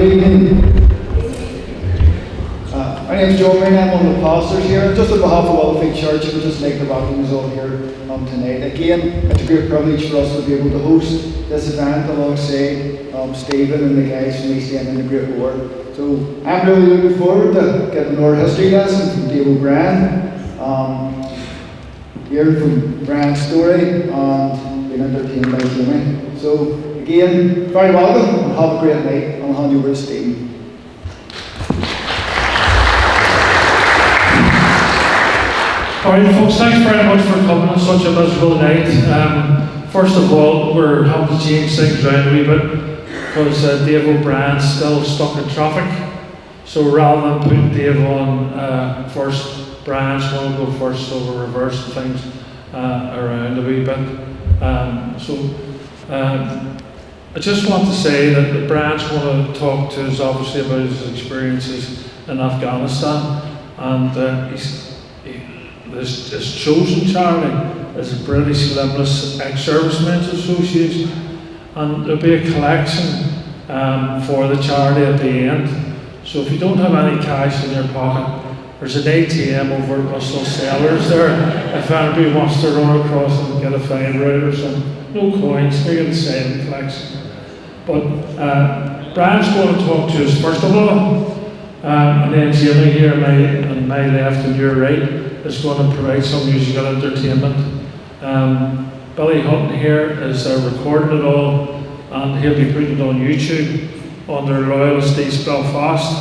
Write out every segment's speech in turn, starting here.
Good evening. My name is Joe Main. I'm one of the pastors here. Just on behalf of Wellfleet Church, I would just like to welcome you all here tonight. Again, it's a great privilege for us to be able to host this event alongside Stephen and the guys from East End and the Great War. So I'm really looking forward to getting an oral history lesson from Dave O'Brien, hearing from Brian's story and being entertained by Jimmy. So again, very welcome and have a great night. I'll hand you over to Stephen. Alright folks, thanks very much for coming on such a miserable night. First of all, we're having to change things around a wee bit because Dave O'Brien's still stuck in traffic. So rather than putting Dave on first, Brian's going to go first, so we're reversing things around a wee bit. I just want to say that Brian's going to talk to us obviously about his experiences in Afghanistan, and his chosen charity is the British Limitless Ex-Servicemen's Association, and there'll be a collection for the charity at the end. So if you don't have any cash in your pocket, there's an ATM over at Russell Cellars there. If anybody wants to run across and get a fiver out or something, no coins, maybe the silent collection. But Brian's going to talk to us first of all, and then Jamie here on my left and your right is going to provide some musical entertainment. Billy Hutton here is recording it all, and he'll be putting it on YouTube under Loyalist East Belfast,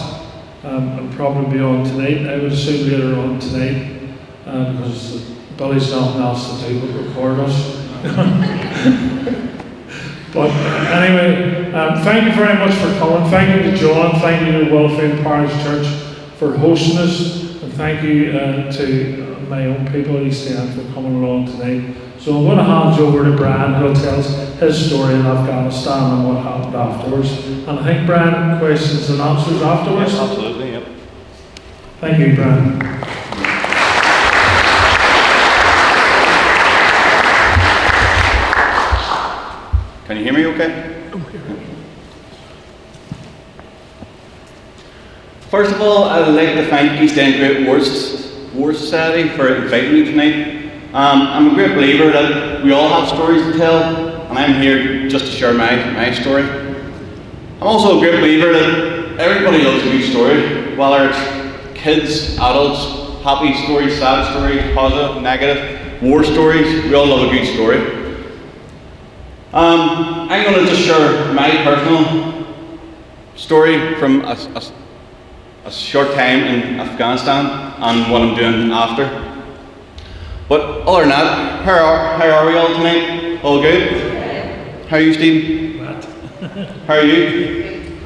and probably on tonight. I would assume later on tonight, because Billy's nothing else to do but record us. But anyway, thank you very much for coming. Thank you to John, thank you to Wellfield Parish Church for hosting us, and thank you to my own people at East End for coming along tonight. So I'm going to hand you over to Brian, who'll tell us his story in Afghanistan and what happened afterwards. And I think, Brian, questions and answers afterwards? Yes, absolutely, yep. Thank you, Brian. Can you hear me okay? First of all, I would like to thank East End Great War Society for inviting me tonight. I'm a great believer that we all have stories to tell, and I'm here just to share my story. I'm also a great believer that everybody loves a good story, whether it's kids, adults, happy stories, sad stories, positive, negative, war stories. We all love a good story. I'm going to just share my personal story from a short time in Afghanistan and what I'm doing after. But other than that, how are we all tonight? All good? How are you, Steve? How are you?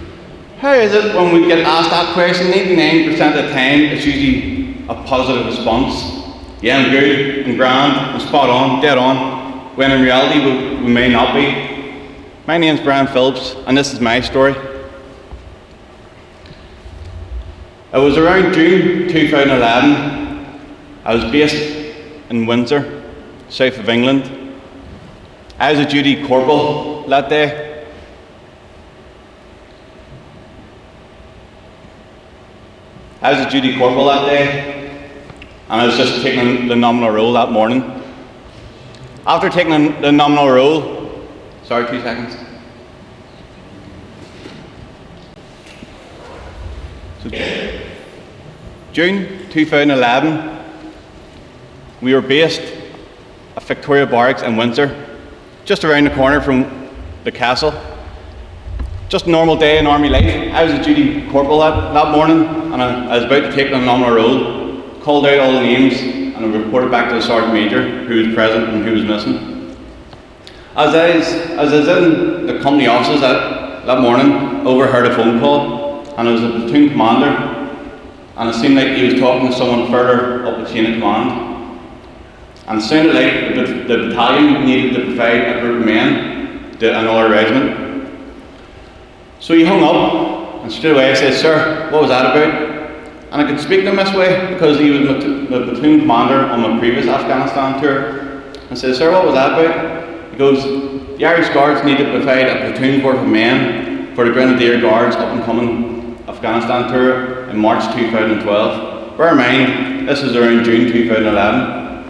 How is it when we get asked that question? 99% of the time, it's usually a positive response. Yeah, I'm good, I'm grand, I'm spot on, dead on. When in reality, we may not be. My name's Brian Phillips, and this is my story. It was around June 2011. I was based in Windsor, south of England. I was a duty corporal that day. And I was just taking the nominal roll that morning. After taking the nominal roll, sorry, 2 seconds. So, June 2011, we were based at Victoria Barracks in Windsor, just around the corner from the castle. Just a normal day in army life. I was a duty corporal that morning, and I was about to take the nominal roll, called out all the names, and I reported back to the Sergeant Major who was present and who was missing. As I was in the company offices that morning, overheard a phone call, and it was a platoon commander, and it seemed like he was talking to someone further up the chain of command. And it sounded like the battalion needed to provide a group of men to another regiment. So he hung up, and straight away I said, "Sir, what was that about?" And I could speak to him this way because he was the platoon commander on my previous Afghanistan tour. I said, "Sir, what was that about?" He goes, "The Irish Guards need to provide a platoon's worth of men for the Grenadier Guards up and coming Afghanistan tour in March 2012. Bear in mind, this was around June 2011.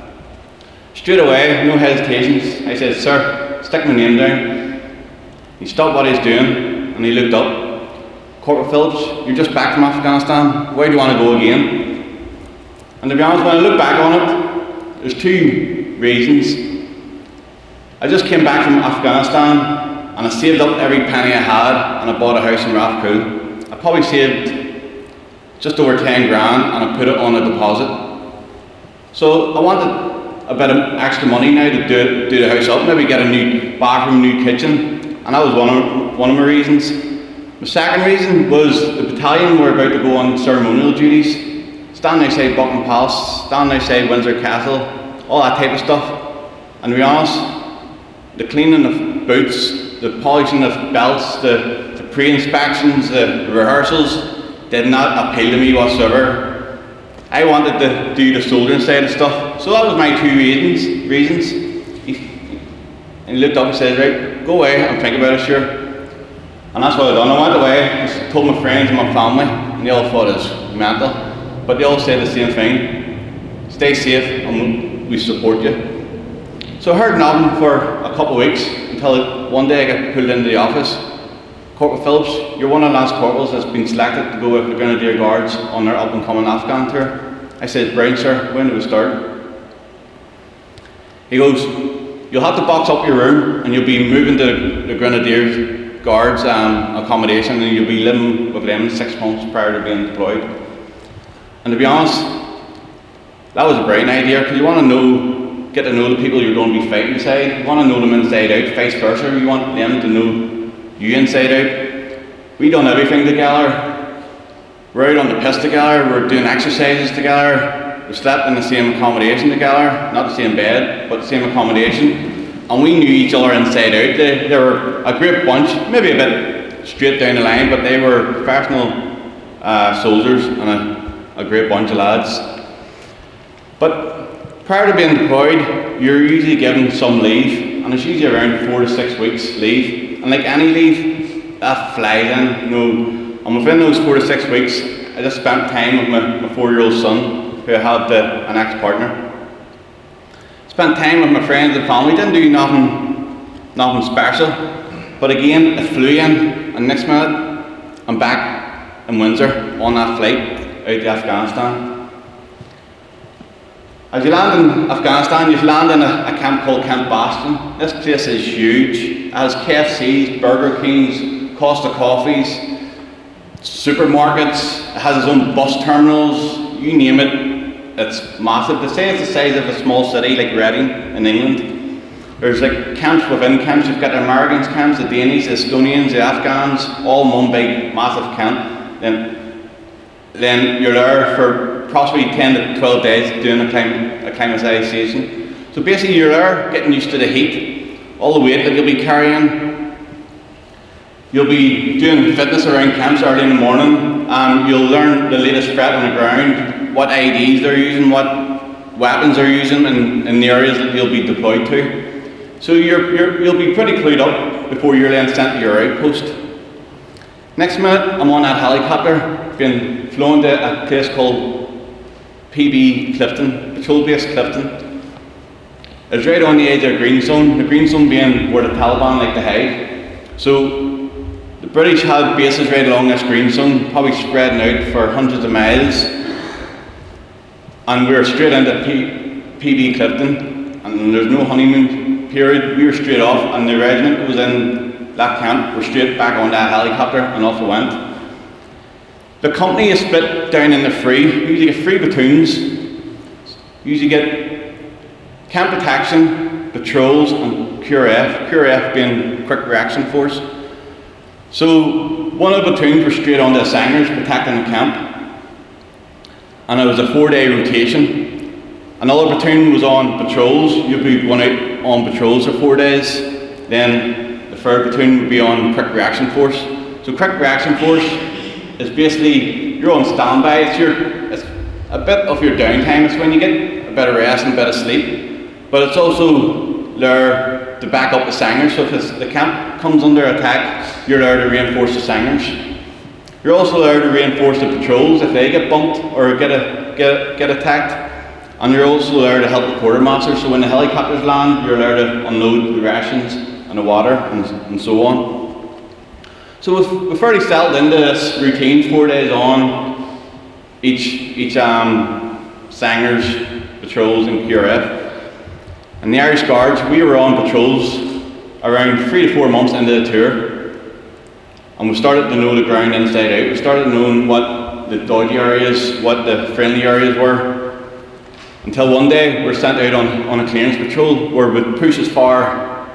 Straight away, no hesitations, I said, "Sir, stick my name down." He stopped what he's doing and he looked up. "Corporal Phillips, you're just back from Afghanistan. Where do you want to go again?" And to be honest, when I look back on it, there's two reasons. I just came back from Afghanistan and I saved up every penny I had and I bought a house in Rathcoole. I probably saved just over 10 grand and I put it on a deposit. So I wanted a bit of extra money now to do the house up, maybe get a new bathroom, new kitchen, and that was one of my reasons. The second reason was the battalion were about to go on ceremonial duties, standing outside Buckingham Palace, standing outside Windsor Castle, all that type of stuff. And to be honest, the cleaning of boots, the polishing of belts, the pre-inspections, the rehearsals did not appeal to me whatsoever. I wanted to do the soldiering side of stuff, so that was my two reasons. He looked up and said, "Right, go away and think about it, sure." And that's what I done. I went away, I told my friends and my family, and they all thought it was mental, but they all said the same thing: "Stay safe and we support you." So I heard nothing for a couple of weeks until one day I got pulled into the office. "Corporal Phillips, you're one of the last corporals that's been selected to go with the Grenadier Guards on their up and coming Afghan tour." I said, "Brilliant, sir, when do we start?" He goes, "You'll have to box up your room and you'll be moving to the Grenadier Guards accommodation and you'll be living with them 6 months prior to being deployed." And to be honest, that was a brilliant idea, because you want to get to know the people you're going to be fighting beside. You want to know them inside out, vice versa. You want them to know you inside out. We done everything together. We're out on the piss together, we're doing exercises together, we slept in the same accommodation together, not the same bed, but the same accommodation. And we knew each other inside out. They were a great bunch, maybe a bit straight down the line, but they were professional soldiers and a great bunch of lads. But prior to being deployed, you're usually given some leave, and it's usually around 4 to 6 weeks leave. And like any leave, that flies in, you know. And within those 4 to 6 weeks, I just spent time with my 4-year-old son, who I had an ex-partner. Spent time with my friends and family, didn't do nothing special. But again, it flew in, and next minute, I'm back in Windsor on that flight out to Afghanistan. As you land in Afghanistan, you land in a camp called Camp Bastion. This place is huge. It has KFCs, Burger Kings, Costa Coffees, supermarkets. It has its own bus terminals, you name it. It's massive. They say it's the size of a small city like Reading in England. There's like camps within camps. You've got the Americans camps, the Danes, the Estonians, the Afghans, all in one big massive camp. Then you're there for approximately 10 to 12 days doing acclimatization. So basically you're there getting used to the heat, all the weight that you'll be carrying. You'll be doing fitness around camps early in the morning, and you'll learn the latest threat on the ground, what IEDs they're using, what weapons they're using in the areas that you'll be deployed to. So you'll be pretty clued up before you're then sent to your outpost. Next minute, I'm on that helicopter, being flown to a place called PB Clifton, Patrol Base Clifton. It's right on the edge of Green Zone, the Green Zone being where the Taliban like to hide. So the British had bases right along this Green Zone, probably spreading out for hundreds of miles. And we were straight into PB Clifton, and there's no honeymoon period. We were straight off, and the regiment that was in that camp were straight back on that helicopter, and off we went. The company is split down into three. You usually get 3 platoons. You usually get camp protection, patrols, and QRF. QRF being quick reaction force. So one of the platoons were straight on the assigners protecting the camp. And it was a 4-day rotation. Another platoon was on patrols. You'd be going out on patrols for 4 days. Then the 3rd platoon would be on quick reaction force. So quick reaction force is basically you're on standby. It's a bit of your downtime. It's when you get a bit of rest and a bit of sleep. But it's also there there to back up the sangers. So if the camp comes under attack, you're there to reinforce the sangers. You're also there to reinforce the patrols if they get bumped or get attacked. And you're also there to help the quartermaster. So when the helicopters land, you're there to unload the rations and the water and so on. So we've fairly settled into this routine, 4 days on, each sangers, patrols and QRF. And the Irish Guards, we were on patrols around 3 to 4 months into the tour. And we started to know the ground inside out. We started knowing what the dodgy areas, what the friendly areas were. Until one day we were sent out on a clearance patrol where we'd push as far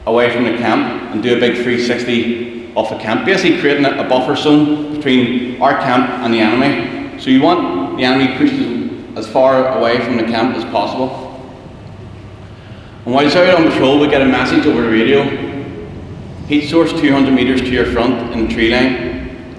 away from the camp and do a big 360 off the camp, basically creating a buffer zone between our camp and the enemy. So you want the enemy pushed as far away from the camp as possible. And while you're out on patrol, we get a message over the radio: heat source 200 metres to your front in the tree line.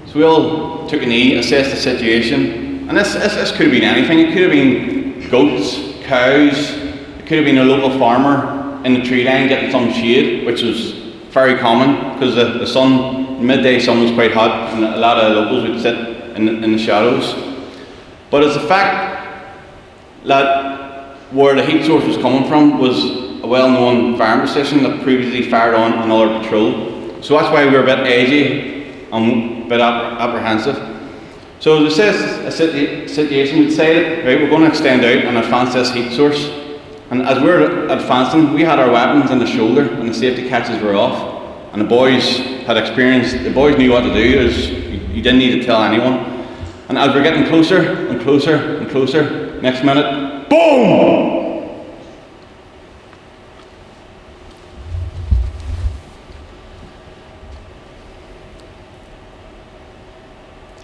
So we all took a knee, assessed the situation. And this could have been anything. It could have been goats, cows, it could have been a local farmer in the tree line getting some shade, which was very common because the sun, midday sun was quite hot and a lot of locals would sit in the shadows. But it's a fact that where the heat source was coming from was a well-known firing position that previously fired on another patrol. So that's why we were a bit edgy and a bit apprehensive. So there's a situation, we decided, right, we're going to extend out and advance this heat source. And as we were advancing, we had our weapons in the shoulder and the safety catches were off. And the boys had experienced, the boys knew what to do, you didn't need to tell anyone. And as we're getting closer and closer and closer, next minute, boom!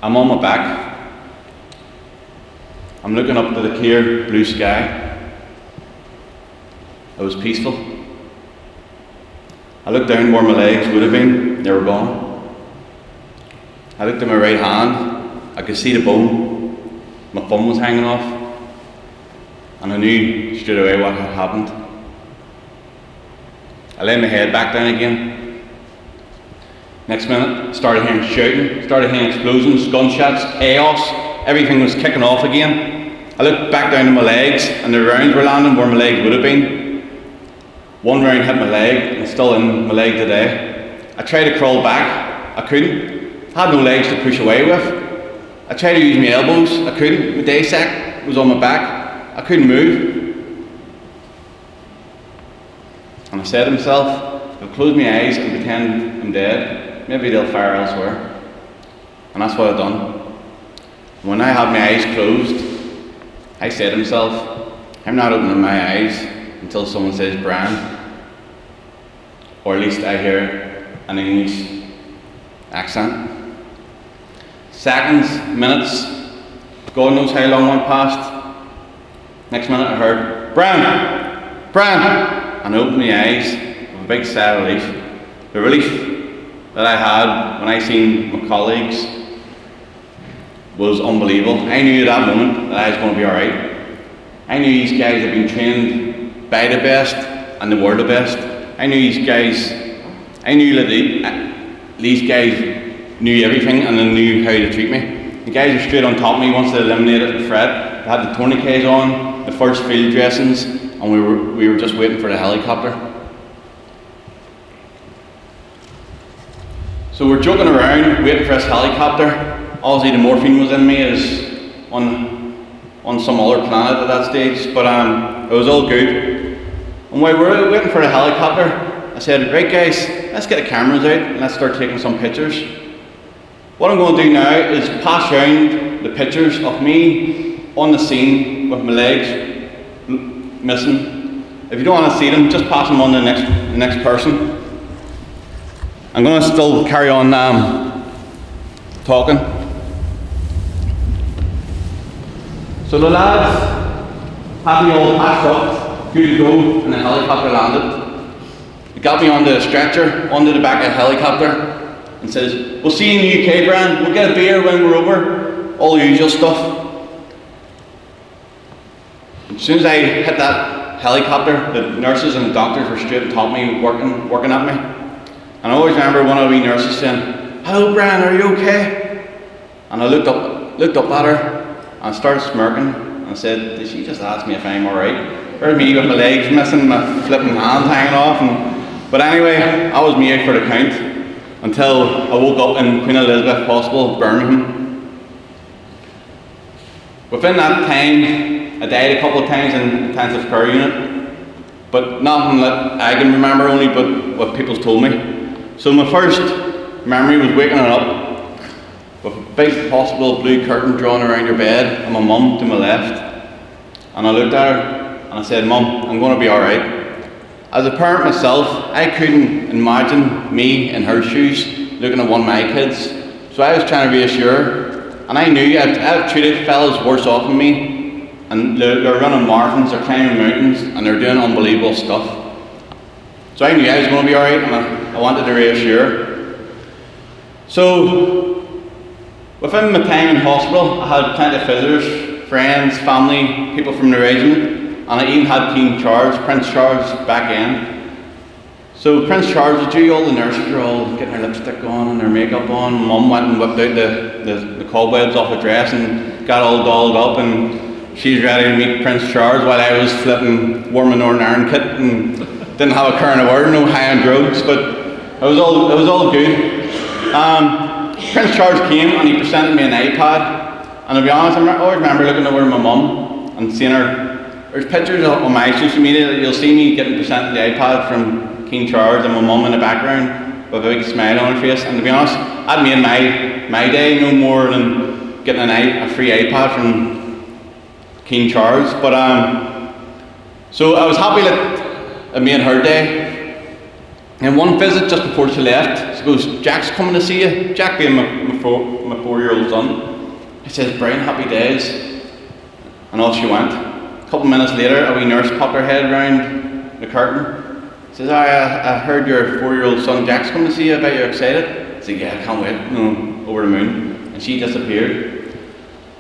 I'm on my back. I'm looking up to the clear blue sky. It was peaceful. I looked down where my legs would have been, they were gone. I looked at my right hand, I could see the bone, my thumb was hanging off, and I knew straight away what had happened. I laid my head back down again. Next minute, started hearing shouting, started hearing explosions, gunshots, chaos, everything was kicking off again. I looked back down to my legs and the rounds were landing where my legs would have been. One round hit my leg and it's still in my leg today. I tried to crawl back, I couldn't. I had no legs to push away with. I tried to use my elbows, I couldn't. My day sack was on my back, I couldn't move. And I said to myself, I'll close my eyes and pretend I'm dead. Maybe they'll fire elsewhere. And that's what I've done. When I had my eyes closed, I said to myself, I'm not opening my eyes until someone says Brian. Or at least I hear an English accent. Seconds, minutes, God knows how long went past. Next minute I heard, Brian! Brian! And I opened my eyes with a big sigh of relief. The relief that I had when I seen my colleagues was unbelievable. I knew at that moment that I was going to be alright. I knew these guys had been trained by the best and they were the best. I knew these guys knew everything and they knew how to treat me. The guys were straight on top of me once they eliminated the threat. They had the tourniquets on, the first field dressings, and we were just waiting for the helicopter. So we're joking around, waiting for this helicopter. Obviously the morphine was in me as on some other planet at that stage, but it was all good. And while we were waiting for the helicopter, I said, right guys, let's get the cameras out and let's start taking some pictures. What I'm going to do now is pass around the pictures of me on the scene with my legs missing. If you don't want to see them, just pass them on to the next person. I'm going to still carry on talking. So the lads had me all packed up, good to go, and the helicopter landed. They got me onto a stretcher, onto the back of the helicopter, and says, we'll see you in the UK, Brian, we'll get a beer when we're over, all the usual stuff. As soon as I hit that helicopter. The nurses and the doctors were straight on top of me, working at me. And I always remember one of the wee nurses saying, "Hello, Brian, are you okay?" And I looked up at her and started smirking and said, "Did she just ask me if I'm alright?" There's me with my legs missing, my flipping hands hanging off. But anyway, I was me out for the count until I woke up in Queen Elizabeth Hospital, Birmingham. Within that time, I died a couple of times in intensive care unit, but nothing that I can remember, only but what people told me. So my first memory was waking up with a big hospital blue curtain drawn around your bed and my mum to my left. And I looked at her and I said, "Mum, I'm going to be alright." As a parent myself, I couldn't imagine me in her shoes looking at one of my kids. So I was trying to reassure her. And I knew I've treated fellas worse off than me. And they're running marathons, they're climbing mountains, and they're doing unbelievable stuff. So I knew I was going to be alright, and I wanted to reassure her. So, within my time in hospital, I had plenty of visitors, friends, family, people from the regiment. And I even had King Charles, Prince Charles, back in. So Prince Charles was due, all the nurses were all getting their lipstick on and their makeup on. Mum went and whipped out the cobwebs off her dress and got all dolled up, and she's ready to meet Prince Charles while I was flipping warming Northern Ireland kit and didn't have a care in the word, no high on drugs, but it was all good. Prince Charles came and he presented me an iPad, and to be honest, I always remember looking over my mum and seeing her. There's pictures on my social media that you'll see me getting presented the iPad from King Charles and my mum in the background with a big smile on her face. And to be honest, I'd made my day no more than getting a free iPad from King Charles. But so I was happy that it made her day. And one visit just before she left, she goes, "Jack's coming to see you." Jack being my 4-year-old son. He says, "Brian, happy days." And off she went. A couple of minutes later, a wee nurse popped her head around the curtain. Says, I heard your 4-year-old son Jack's coming to see you. I bet you're excited." I said, "Yeah, I can't wait. Over the moon." And she disappeared.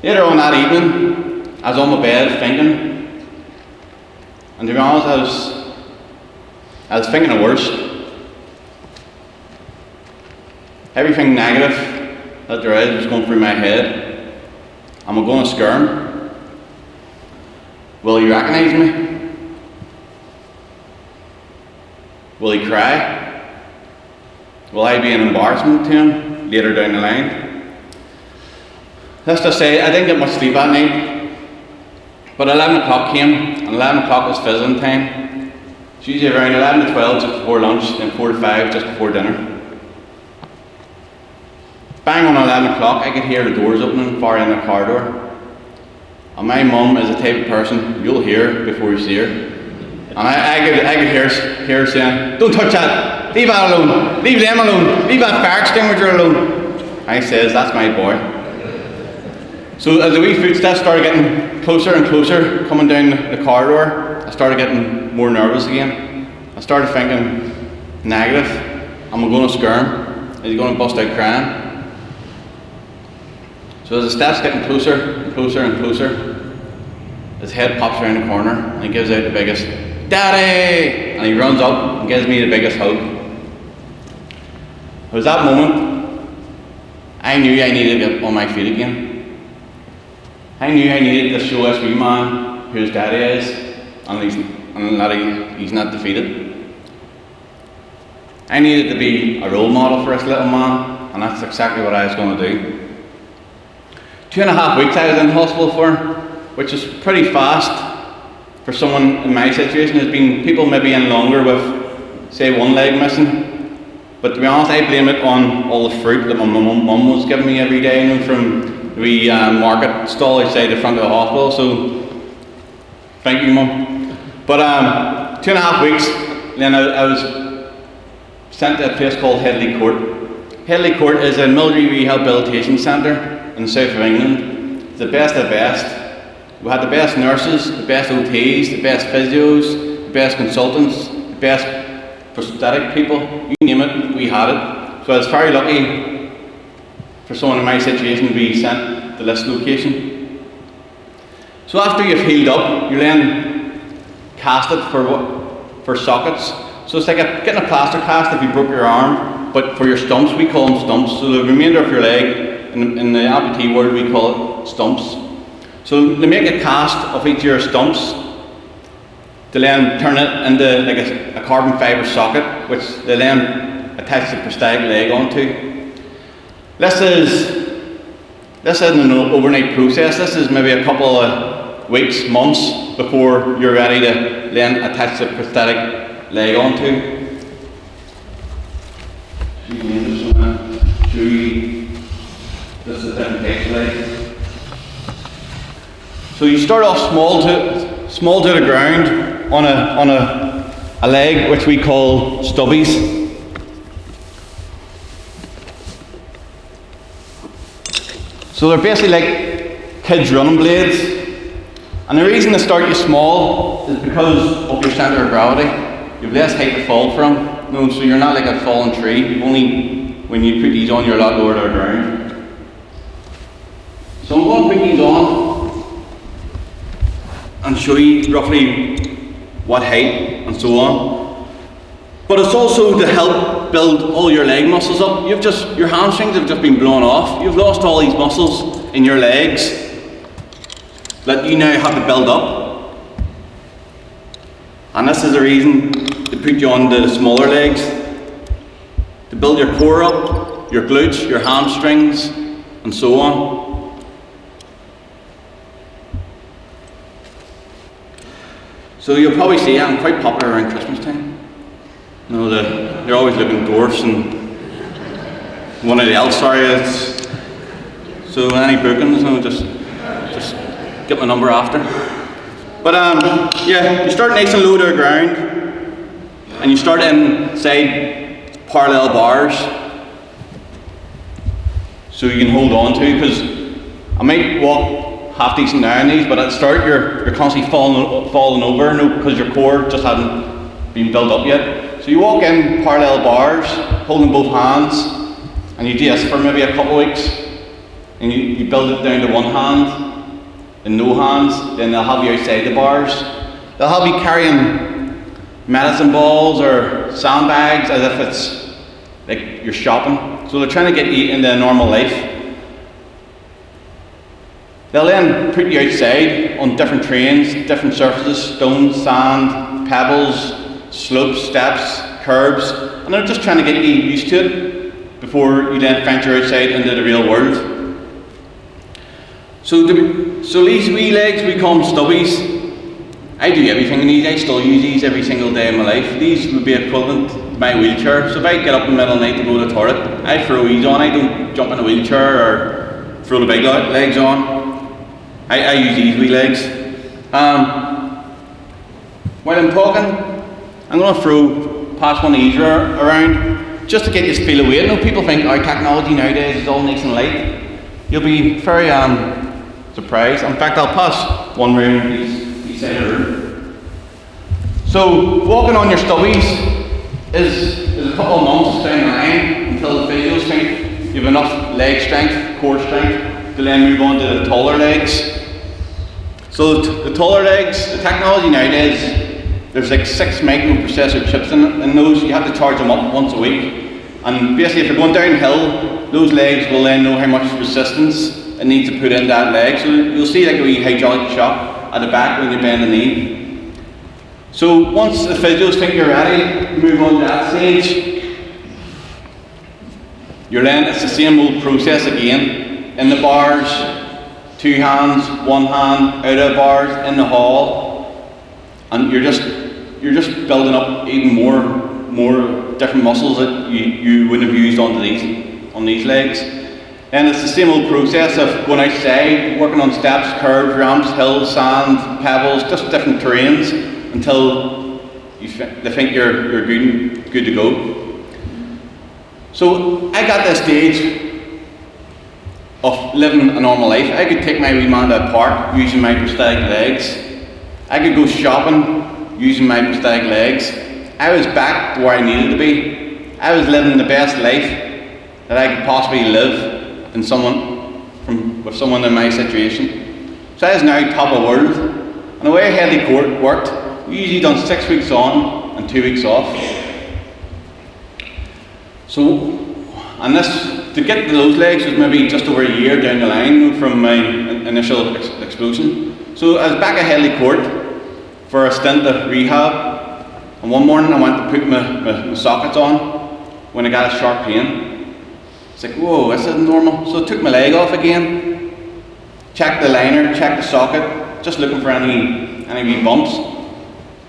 Later on that evening, I was on my bed thinking. And to be honest, I was thinking the worst. Everything negative that there is was going through my head. Am I going to scare him? Will he recognise me? Will he cry? Will I be an embarrassment to him later down the line? Let's just say I didn't get much sleep that night, but 11 o'clock came, and 11 o'clock was visiting time. It's usually around 11 to 12 just before lunch, then 4 to 5 just before dinner. Bang on 11 o'clock, I could hear the doors opening far in the corridor. And my mum is the type of person you'll hear before you see her. And I could hear her saying, "Don't touch that, leave that alone, leave them alone, leave that fire extinguisher alone." I says, "That's my boy." So as the wee footsteps started getting closer and closer, coming down the corridor, I started getting more nervous again. I started thinking negative. Am I going to scare him? Is he going to bust out crying? So as the steps getting closer and closer and closer, his head pops around the corner and he gives out the biggest, "Daddy!" And he runs up and gives me the biggest hug. It was that moment I knew I needed to get on my feet again. I knew I needed to show this wee man who his daddy is, and that he's not defeated. I needed to be a role model for this little man, and that's exactly what I was going to do. 2.5 weeks I was in hospital for, which is pretty fast for someone in my situation. There's been people maybe in longer with, say, one leg missing. But to be honest, I blame it on all the fruit that my mum was giving me every day, from the wee market stall outside the front of the hospital. So, thank you, Mum. But 2.5 weeks, then I was sent to a place called Headley Court. Headley Court is a military rehabilitation centre in the south of England. It's the best of the best. We had the best nurses, the best OTs, the best physios, the best consultants, the best prosthetic people, you name it, we had it. So I was very lucky for someone in my situation to be sent to this location. So after you've healed up, you're then casted for sockets. So it's like getting a plaster cast if you broke your arm, but for your stumps, we call them stumps. So the remainder of your leg, in the amputee world, we call it stumps. So they make a cast of each of your stumps to then turn it into like a carbon fibre socket, which they then attach the prosthetic leg onto. This isn't an overnight process. This is maybe a couple of weeks, months before you're ready to then attach the prosthetic leg onto. This is a different case leg. So you start off small to the ground on a leg which we call stubbies. So they're basically like kids' running blades. And the reason they start you small is because of your centre of gravity. You have less height to fall from. So you're not like a fallen tree. Only when you put these on, you're a lot lower to the ground. So I'm going to put these on and show you roughly what height and so on. But it's also to help build all your leg muscles up. Your hamstrings have just been blown off. You've lost all these muscles in your legs that you now have to build up. And this is the reason to put you on the smaller legs, to build your core up, your glutes, your hamstrings, and so on. So you'll probably see I'm quite popular around Christmas time. You know, they're always looking dwarfs and one of the else areas. So any bookings, just get my number after. But yeah, you start nice and low to the ground, and you start inside parallel bars, so you can hold on to. Because I might walk half decent down these, but at the start you're constantly falling over, because your core just hasn't been built up yet. So you walk in parallel bars, holding both hands, and you do this for maybe a couple of weeks, and you build it down to one hand and no hands. Then they'll have you outside the bars. They'll have you carrying medicine balls or sandbags as if it's like you're shopping. So they're trying to get you into a normal life. They'll then put you outside on different terrains, different surfaces, stones, sand, pebbles, slopes, steps, curbs, and they're just trying to get you used to it before you then venture outside into the real world. So these wee legs, we call them stubbies. I do everything in these. I still use these every single day of my life. These would be equivalent to my wheelchair. So if I get up in the middle of the night to go to the toilet, I throw these on. I don't jump in a wheelchair or throw the big legs on. I use these wee legs. While I'm talking, I'm going to pass one of these around just to get you to feel away. I know people think our technology nowadays is all nice and light. You'll be very surprised. In fact, I'll pass one round each side of the room. So walking on your stubbies is a couple of months down the line until the physios think you have enough leg strength, core strength, to then move on to the taller legs. So the taller legs, the technology nowadays, there's like 6 microprocessor chips in those. You have to charge them up once a week. And basically if you're going downhill, those legs will then know how much resistance it needs to put in that leg. So you'll see like a wee hydraulic shock at the back when you bend the knee. So once the physios think you're ready, move on to that stage. It's the same old process again. In the bars, 2 hands, 1 hand, out of bars, in the hall. And you're just building up even more different muscles that you wouldn't have used on these legs. And it's the same old process of going outside, working on steps, curbs, ramps, hills, sand, pebbles, just different terrains until they think you're good to go. So I got this stage of living a normal life. I could take my wee man to a park using my prosthetic legs. I could go shopping using my prosthetic legs. I was back to where I needed to be. I was living the best life that I could possibly live with someone in my situation. So I was now top of the world. And the way Headley Court worked, usually done 6 weeks on and 2 weeks off. So, and this, to get to those legs was maybe just over a year down the line from my initial explosion. So I was back at Headley Court for a stint at rehab, and one morning I went to put my sockets on when I got a sharp pain. It's like, whoa, this isn't normal. So I took my leg off again, checked the liner, checked the socket, just looking for any wee bumps.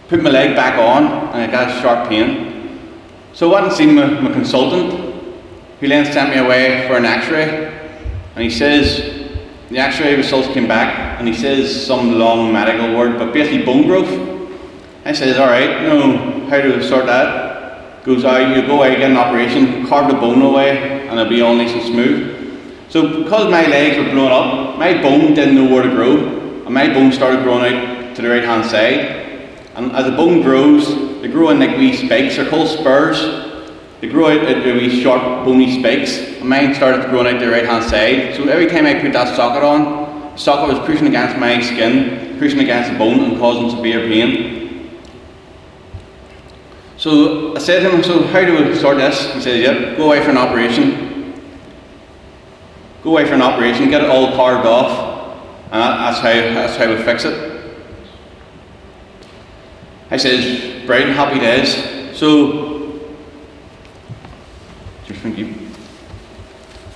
Put my leg back on, and I got a sharp pain. So I went and seen my consultant, who then sent me away for an x-ray. And he says, the x-ray results came back, and he says some long medical word, but basically bone growth. I says, alright, how do we sort that? Goes, you go away, get an operation, carve the bone away, and it'll be all nice and smooth. So because my legs were blown up, my bone didn't know where to grow, and my bone started growing out to the right hand side. And as the bone grows, they grow in like wee spikes, they're called spurs. They grow out into wee sharp bony spikes, and mine started growing out the right hand side. So every time I put that socket on, the socket was pushing against my skin, pushing against the bone and causing severe pain. So I said to him, so how do we sort this? He said, yep, go away for an operation. Go away for an operation, get it all carved off, and that's how we fix it. I says, bright and happy days. So thank you.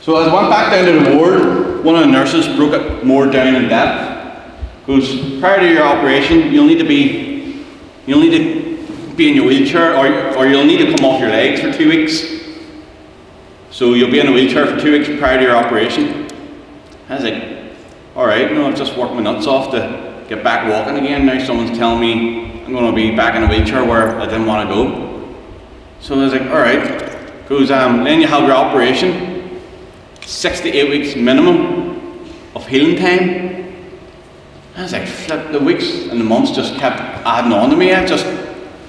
So as I went back down to the ward, one of the nurses broke it more down in depth. Goes, prior to your operation, you'll need to be in your wheelchair, or you'll need to come off your legs for 2 weeks. So you'll be in a wheelchair for 2 weeks prior to your operation. I was like, alright, I've just worked my nuts off to get back walking again. Now someone's telling me I'm going to be back in a wheelchair where I didn't want to go. So I was like, alright. Goes, then you have your operation, 6 to 8 weeks minimum of healing time. I was like, flip, the weeks and the months just kept adding on to me. I've just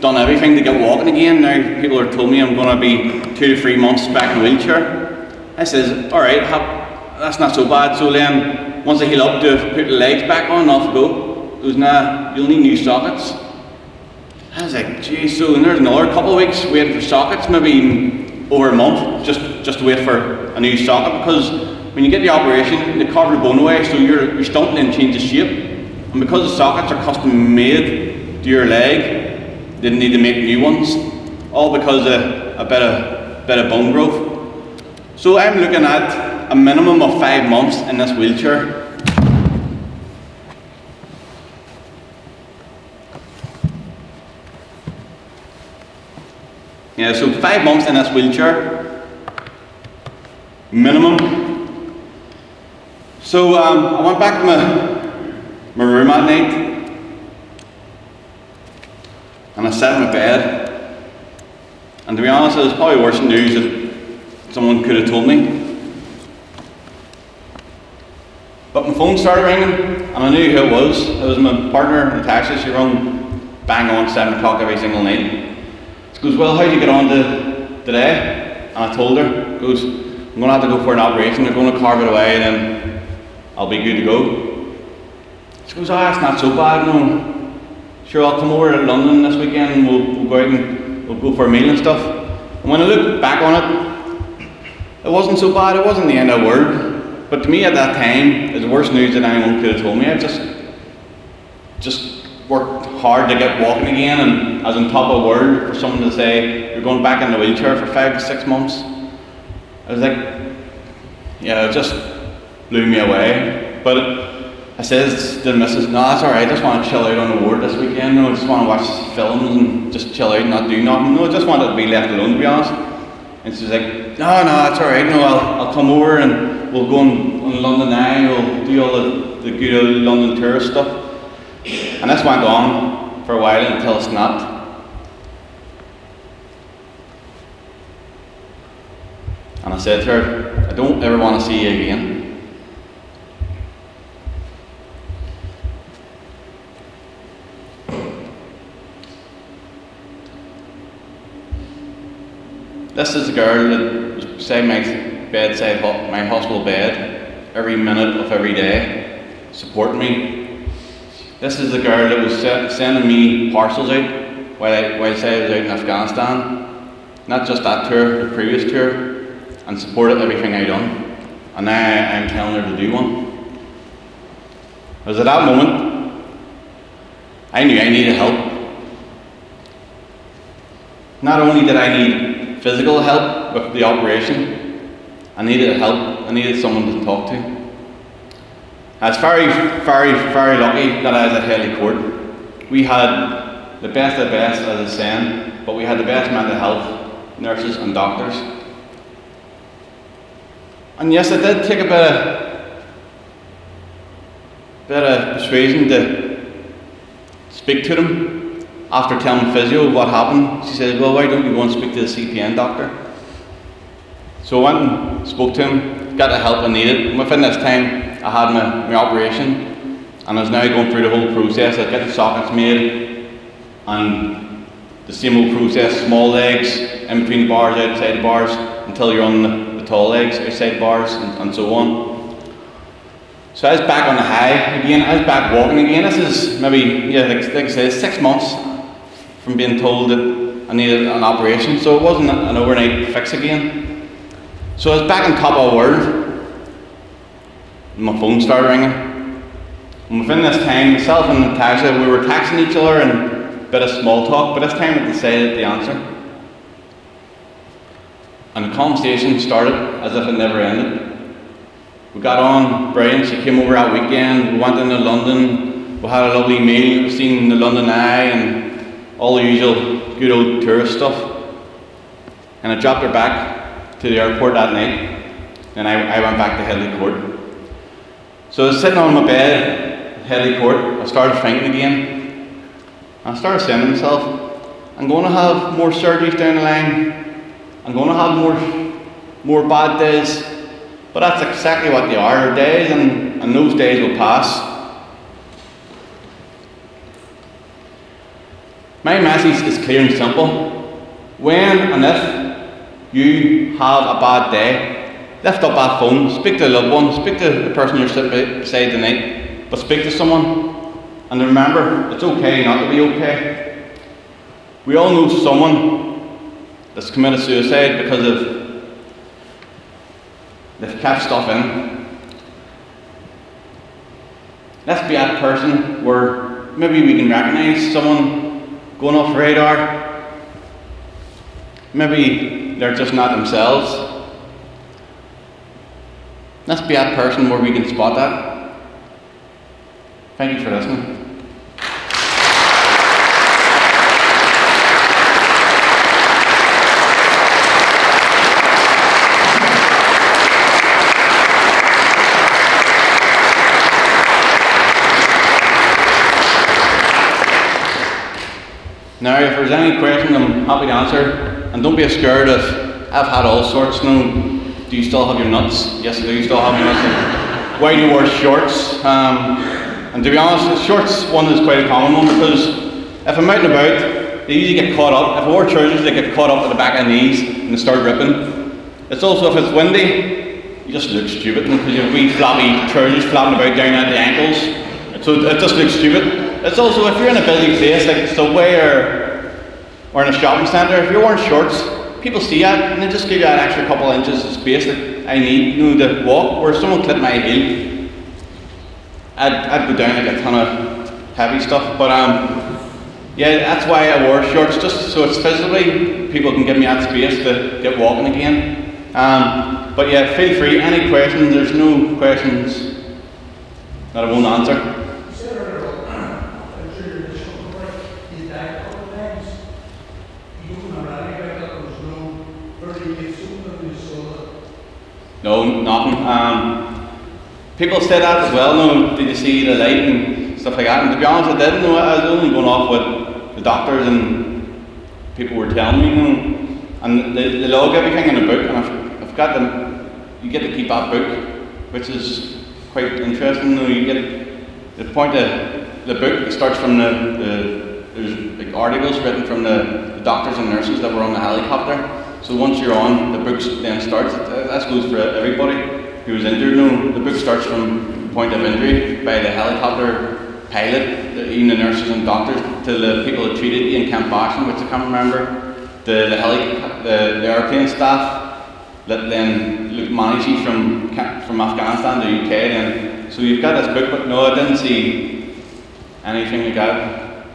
done everything to get walking again. Now people are told me I'm going to be 2 to 3 months back in a wheelchair. I says, alright, that's not so bad. So then, once I heal up, to put the legs back on and off I go. Goes, nah, you'll need new sockets. I was like, geez, so there's another couple of weeks waiting for sockets, maybe even over a month, just to wait for a new socket, because when you get the operation, they carve the bone away, so your stump then changes shape. And because the sockets are custom made to your leg, they need to make new ones, all because of a bit of bone growth. So I'm looking at a minimum of 5 months in this wheelchair. Yeah, so 5 months in this wheelchair, minimum. So I went back to my room at night, and I sat in my bed, and to be honest, it was probably worse news that someone could have told me. But my phone started ringing, and I knew who it was. It was my partner, Natasha. She rung bang on 7 o'clock every single night. She goes, well, how'd you get on today? And I told her, goes, I'm going to have to go for an operation. They're going to carve it away, and then I'll be good to go. She goes, that's not so bad, no. Sure, I'll come over to London this weekend, and we'll go out and we'll go for a meal and stuff. And when I look back on it, it wasn't so bad. It wasn't the end of the world. But to me at that time, it's the worst news that anyone could have told me. I just worked hard to get walking again, and I was on top of the world for someone to say, you're going back in the wheelchair for 5 to 6 months. I was like, yeah, it just blew me away. But I says to the missus, no, that's alright, I just want to chill out on the ward this weekend. No, I just want to watch films and just chill out and not do nothing. No, I just wanted to be left alone, to be honest. And she's like, no, that's alright, no, I'll come over and we'll go on London Eye, we'll do all the good old London tourist stuff. And this went on for a while until it snapped. And I said to her, I don't ever want to see you again. This is a girl that was beside my bedside, my hospital bed, every minute of every day, supporting me. This is the girl that was sending me parcels out whilst I was out in Afghanistan. Not just that tour, the previous tour, and supported everything I done. And now I'm telling her to do one. Because at that moment, I knew I needed help. Not only did I need physical help with the operation, I needed help. I needed someone to talk to. I was very, very, very lucky that I was at Haley Court. We had the best of the best, as I was saying, but we had the best mental health nurses and doctors. And yes, it did take a bit of persuasion to speak to them after telling physio what happened. She said, well, why don't you go and speak to the CPN doctor? So I went and spoke to him, got the help I needed, and within this time I had my operation, and I was now going through the whole process of getting sockets made, and the same old process, small legs in between the bars, outside the bars, until you're on the tall legs, outside bars, and so on. So I was back on the high again, I was back walking again. This is maybe, like I said, 6 months from being told that I needed an operation, so it wasn't an overnight fix again. So I was back on top of the world. My phone started ringing. And within this time, myself and Natasha, we were texting each other and a bit of small talk, but this time I decided the answer. And the conversation started as if it never ended. We got on brilliant. She came over that weekend. We went into London. We had a lovely meal. We seen the London Eye and all the usual good old tourist stuff. And I dropped her back to the airport that night. And I went back to Headley Court. So I was sitting on my bed at Headley Court. I started thinking again. I started saying to myself, I'm going to have more surgeries down the line. I'm going to have more bad days. But that's exactly what they are, days, and those days will pass. My message is clear and simple. When and if you have a bad day, lift up that phone, speak to a loved one, speak to the person you're sitting beside tonight, but speak to someone. And remember, it's okay not to be okay. We all know someone that's committed suicide because they've kept stuff in. Let's be that person where maybe we can recognise someone going off the radar. Maybe they're just not themselves. Let's be that person where we can spot that. Thank you for listening. Now, if there's any questions, I'm happy to answer. And don't be scared if I've had all sorts. No, do you still have your nuts? Yes, I do still have my nuts. Why do you wear shorts? And to be honest, the shorts one is quite a common one because if I'm out and about, they usually get caught up. If I wear trousers, they get caught up at the back of the knees and they start ripping. It's also if it's windy, you just look stupid because you have wee floppy trousers flapping about down at the ankles. So it just looks stupid. It's also if you're in a busy place like Subway or in a shopping centre, if you're wearing shorts, people see that and they just give you that extra couple of inches of space that I need, to walk. Where if someone clipped my heel, I'd go down like a ton of heavy stuff. But yeah, that's why I wore shorts, just so it's physically people can give me that space to get walking again. But yeah, feel free. Any questions? There's no questions that I won't answer. No, nothing. People say that as well. No, did you see the light and stuff like that? And to be honest, I didn't know. I was only going off what the doctors and people were telling me. And they log everything in a book, and I've got them. You get to keep that book, which is quite interesting. You get the point of the book. It starts from there's like articles written from the doctors and nurses that were on the helicopter. So once you're on, the book then starts. That goes for everybody who was injured. No, the book starts from the point of injury by the helicopter pilot, even the nurses and doctors, to the people that treated you in Camp Bastion, which I can't remember, the airplane staff that then managed you from Afghanistan to UK. Then, so you've got this book, but no, I didn't see anything like that.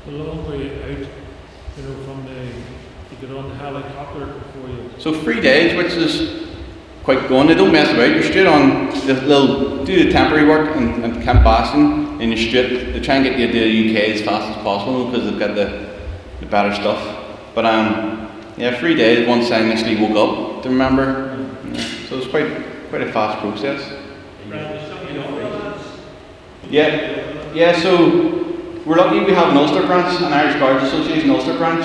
The long way out, from you get on the helicopter before you. So 3 days, which is quite going. They don't mess about. You're straight on. They'll do the temporary work in Camp Bastion, and you're straight. They try and get you to the UK as fast as possible because they've got the better stuff. But 3 days once I initially woke up to remember. Yeah. So it's quite a fast process. Yeah. So we're lucky we have an Ulster branch, an Irish Guards Association Ulster branch,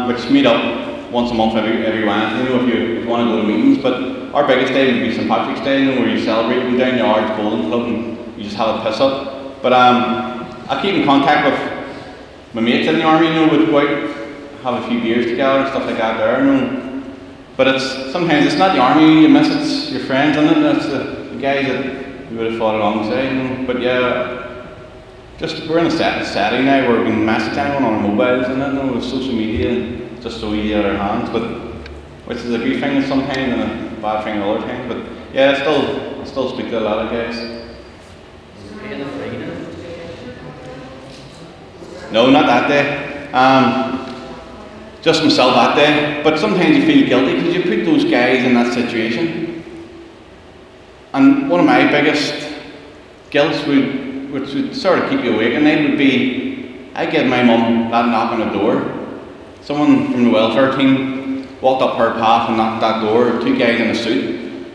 which meet up once a month every Wednesday. If you want to go to meetings. But our biggest day would be St Patrick's Day, where you celebrate. We down the Irish Bowling Club and you just have a piss up. But I keep in contact with my mates in the army. Would go out, have a few beers together and stuff like that there. But sometimes it's not the army you miss, it's your friends, isn't it? It's the guys that you would have fought alongside. But yeah, just we're in a setting now where we can message anyone on our mobiles, and with social media, just so easy at our hands. But which is a good thing sometimes and a bad thing other times. But yeah, I still speak to a lot of guys. No, not that day. Just myself that day. But sometimes you feel guilty because you put those guys in that situation. And one of my biggest guilts which would sort of keep you awake at night would be, I get my mum that knock on the door. Someone from the welfare team walked up her path and knocked that door, 2 guys in a suit.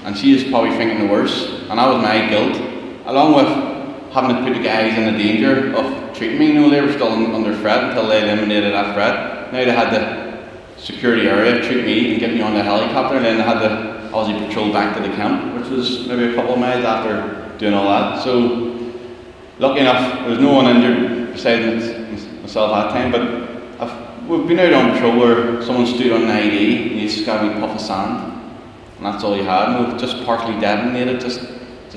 And she is probably thinking the worst. And that was my guilt, along with having to put the guys in the danger of treating me. They were still under threat until they eliminated that threat. Now they had to secure the area, treat me and get me on the helicopter, and then they had to obviously patrol back to the camp, which was maybe a couple of miles after doing all that. So lucky enough, there was no one injured besides myself that time, but we've been out on patrol where someone stood on an ID and you just got a wee puff of sand, and that's all you had. Just partially detonated, just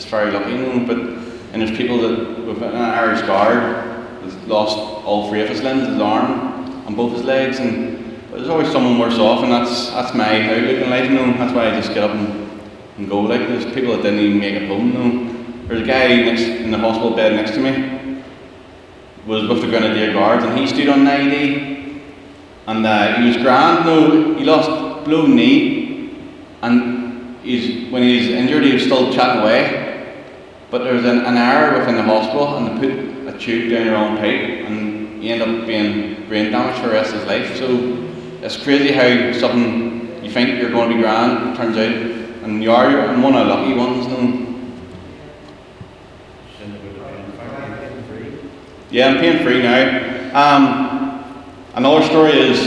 very lucky. And there's people that with an Irish Guard that's lost all 3 of his limbs, his arm and both his legs, but there's always someone worse off, and that's my outlook in life. That's why I just get up and go. There's people that didn't even make it home. There's a guy in the hospital bed next to me was with the Grenadier Guards, and he stood on an ID, and he was grand. He lost below knee, and when he was injured, he was still chatting away. But there was an error within the hospital, and they put a tube down the wrong pipe, and he ended up being brain damaged for the rest of his life. So it's crazy how something you think you're going to be grand turns out, and you're one of the lucky ones. Yeah, I'm paying free now. Another story is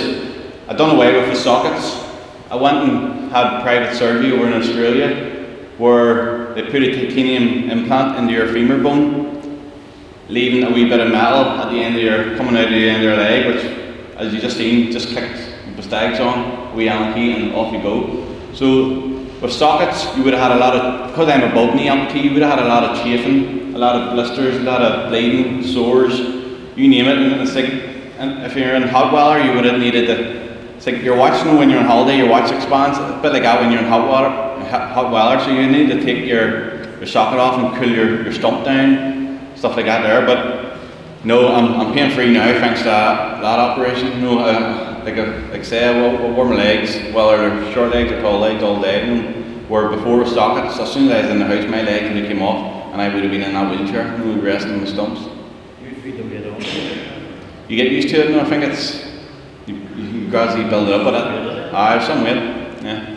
I done away with the sockets. I went and had private surgery over in Australia where they put a titanium implant into your femur bone, leaving a wee bit of metal at the end of coming out of the end of your leg, which, as you just seen, just kicked the stags on, wee Allen key, and off you go. So with sockets, you would have had a lot of, because I'm above knee amputee, you would have had a lot of chafing, a lot of blisters, a lot of bleeding, sores, you name it. And it's like, and if you're in hot weather, you would have needed to. It's like you're watching when you're on holiday, your watch expands, a bit like that when you're in hot weather. So you need to take your socket off and cool your stump down, stuff like that there. But no, I'm pain free now thanks to that operation. Like say, I wore my legs, whether they're short legs or tall legs all day. Where before with sockets, as soon as I was in the house, my legs would have came off, and I would have been in that wheelchair, resting on the stumps. You get used to it, and I think it's you gradually build it up. But I have some weight, yeah.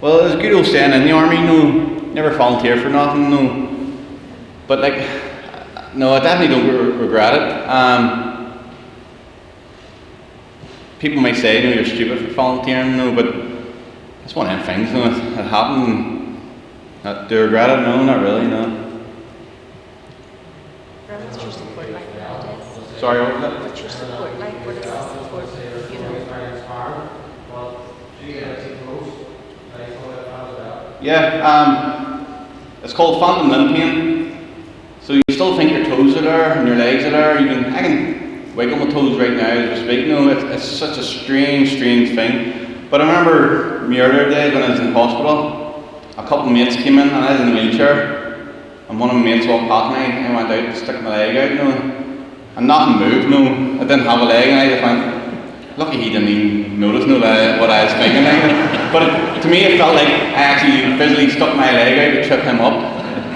Well, it was a good old saying in the army, never volunteer for nothing, But no, I definitely don't regret it. People may say, you're stupid for volunteering, but it's one of them things, it happened. Do I regret it? No, not really, no. What's your support like nowadays? Sorry, what was that? What's your support like? What is the support, Yeah, it's called phantom limb pain. So you still think your toes are there and your legs are there. I can wiggle my toes right now as we speak. No, it's such a strange thing. But I remember my earlier days when I was in hospital, a couple of mates came in and I was in a wheelchair, and one of my mates walked past me and I went out to stick my leg out, and nothing moved, I didn't have a leg, and I just went, lucky he didn't even notice what I was thinking. But to me it felt like I actually physically stuck my leg out to trip him up.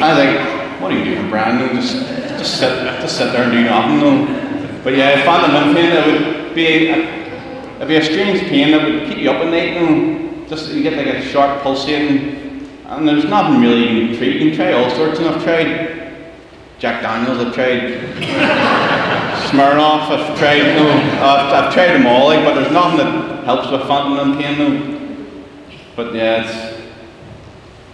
I was like, what are you doing, Brian? Just sit there and do nothing. But yeah, phantom limb pain, it'd be a strange pain that would keep you up at night. Just you get like a sharp pulsating, and there's nothing really you can treat. You can try all sorts, and I've tried Jack Daniels, I've tried Smirnoff, I've tried them all, but there's nothing that helps with phantom limb pain. But yeah,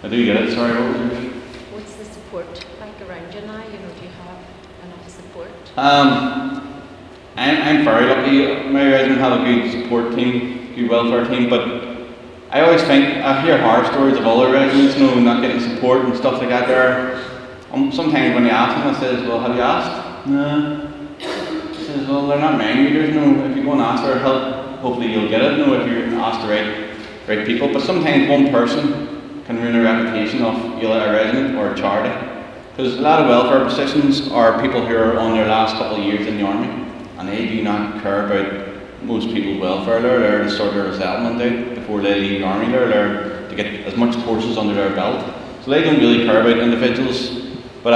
I do get it. Sorry, what was yours? What's the support like around you now? Do you have enough support? I'm very lucky. My regiment have a good support team, good welfare team, but I always think, I hear horror stories of other regiments, not getting support and stuff like that there. Sometimes when you ask them, I says, well, have you asked? No. I says, well, they're not mind readers, if you go and ask for help, hopefully you'll get it, if you ask the right people. But sometimes one person can ruin a reputation of either a regiment or a charity. Because a lot of welfare positions are people who are on their last couple of years in the army, and they do not care about most people's welfare. They're there to sort their resettlement out before they leave the army. They're there to get as much courses under their belt. So they don't really care about individuals. But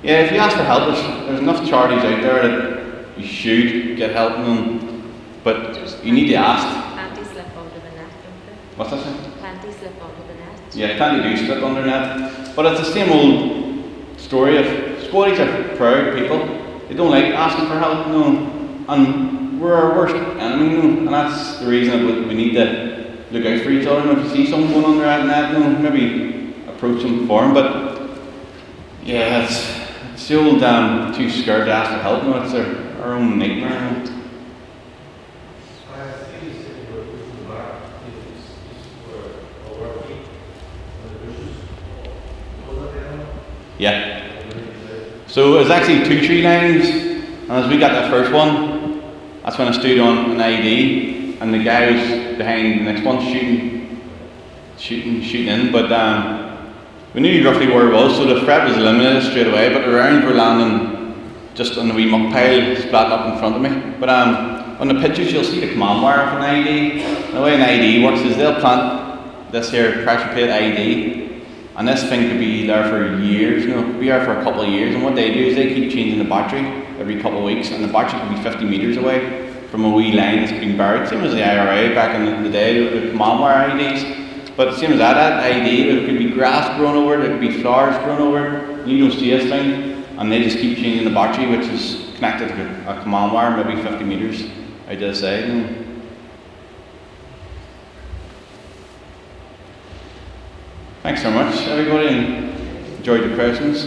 yeah, if you ask for help, there's enough charities out there that you should get help from, but you need to ask. Plenty slip under the net, don't they? What's that saying? Plenty slip under the net. Yeah, plenty do slip under net. But it's the same old story of squaddies are proud people. They don't like asking for help, and we're our worst enemy, and that's the reason that we need to look out for each other. And if you see someone going under that net, maybe approach them for them. But yeah, it's the old too scared to ask for help. It's our own nightmare. Yeah. So it was actually 2-3 lines, and as we got that first one, that's when I stood on an ID, and the guy was behind the next one shooting in. But we knew roughly where it was, so the threat was eliminated straight away. But the rounds were landing just on the wee muck pile, splatting up in front of me. But on the pictures, you'll see the command wire of an ID. The way an ID works is they'll plant this here pressure plate ID, and this thing could be there for years. It could be there for a couple of years. And what they do is they keep changing the battery every couple of weeks, and the battery could be 50 metres away from a wee line that's been buried. Same as the IRA back in the day, the command wire IDs. But same as that ID, there could be grass growing over it, there could be flowers growing over it, and you don't see this thing, and they just keep changing the battery, which is connected to a command wire, maybe 50 metres out to the side. Thanks so much, everybody, and enjoyed the questions.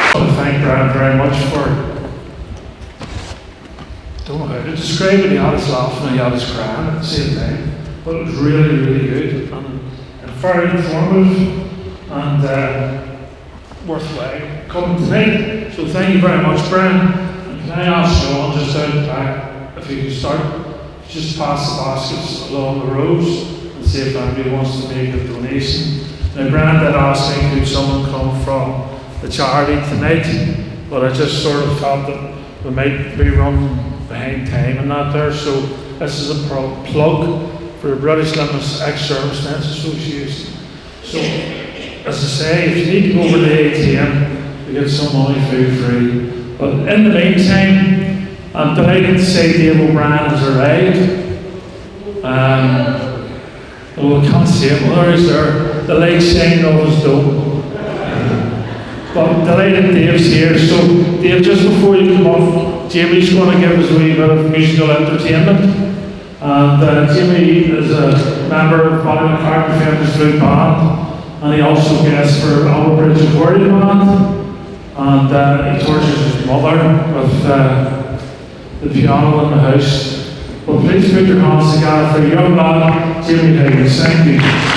I want to thank Brian very much for, I don't know how to describe it. He had us laughing and he had us crying at the same time, but it was really good and very informative and worthwhile coming tonight. So thank you very much, Brian. And can I ask Sean just out the back if you can start, just pass the baskets along the rows and see if anybody wants to make a donation. Now Brian did ask me could someone come from the charity tonight, but I just sort of felt that we might be running behind time and that there, so this is a plug for the British Limits Ex-Servicemen Association. So, as I say, if you need to go over to the ATM to get some money food free. But in the meantime, I'm delighted to say Dave O'Brien has arrived. Well, I can't see him, there he's there, the light shining off his dome. But delighted Dave's here. So Dave, just before you come off, Jamie's going to give us a wee bit of musical entertainment. And Jamie is a member of Bonnie McCartney Family Flute Band, and he also guests for Albert Bridge Accordion Band. And he tortures his mother with the piano in the house. But please put your hands together for a young lad, Jamie Higgins. Thank you.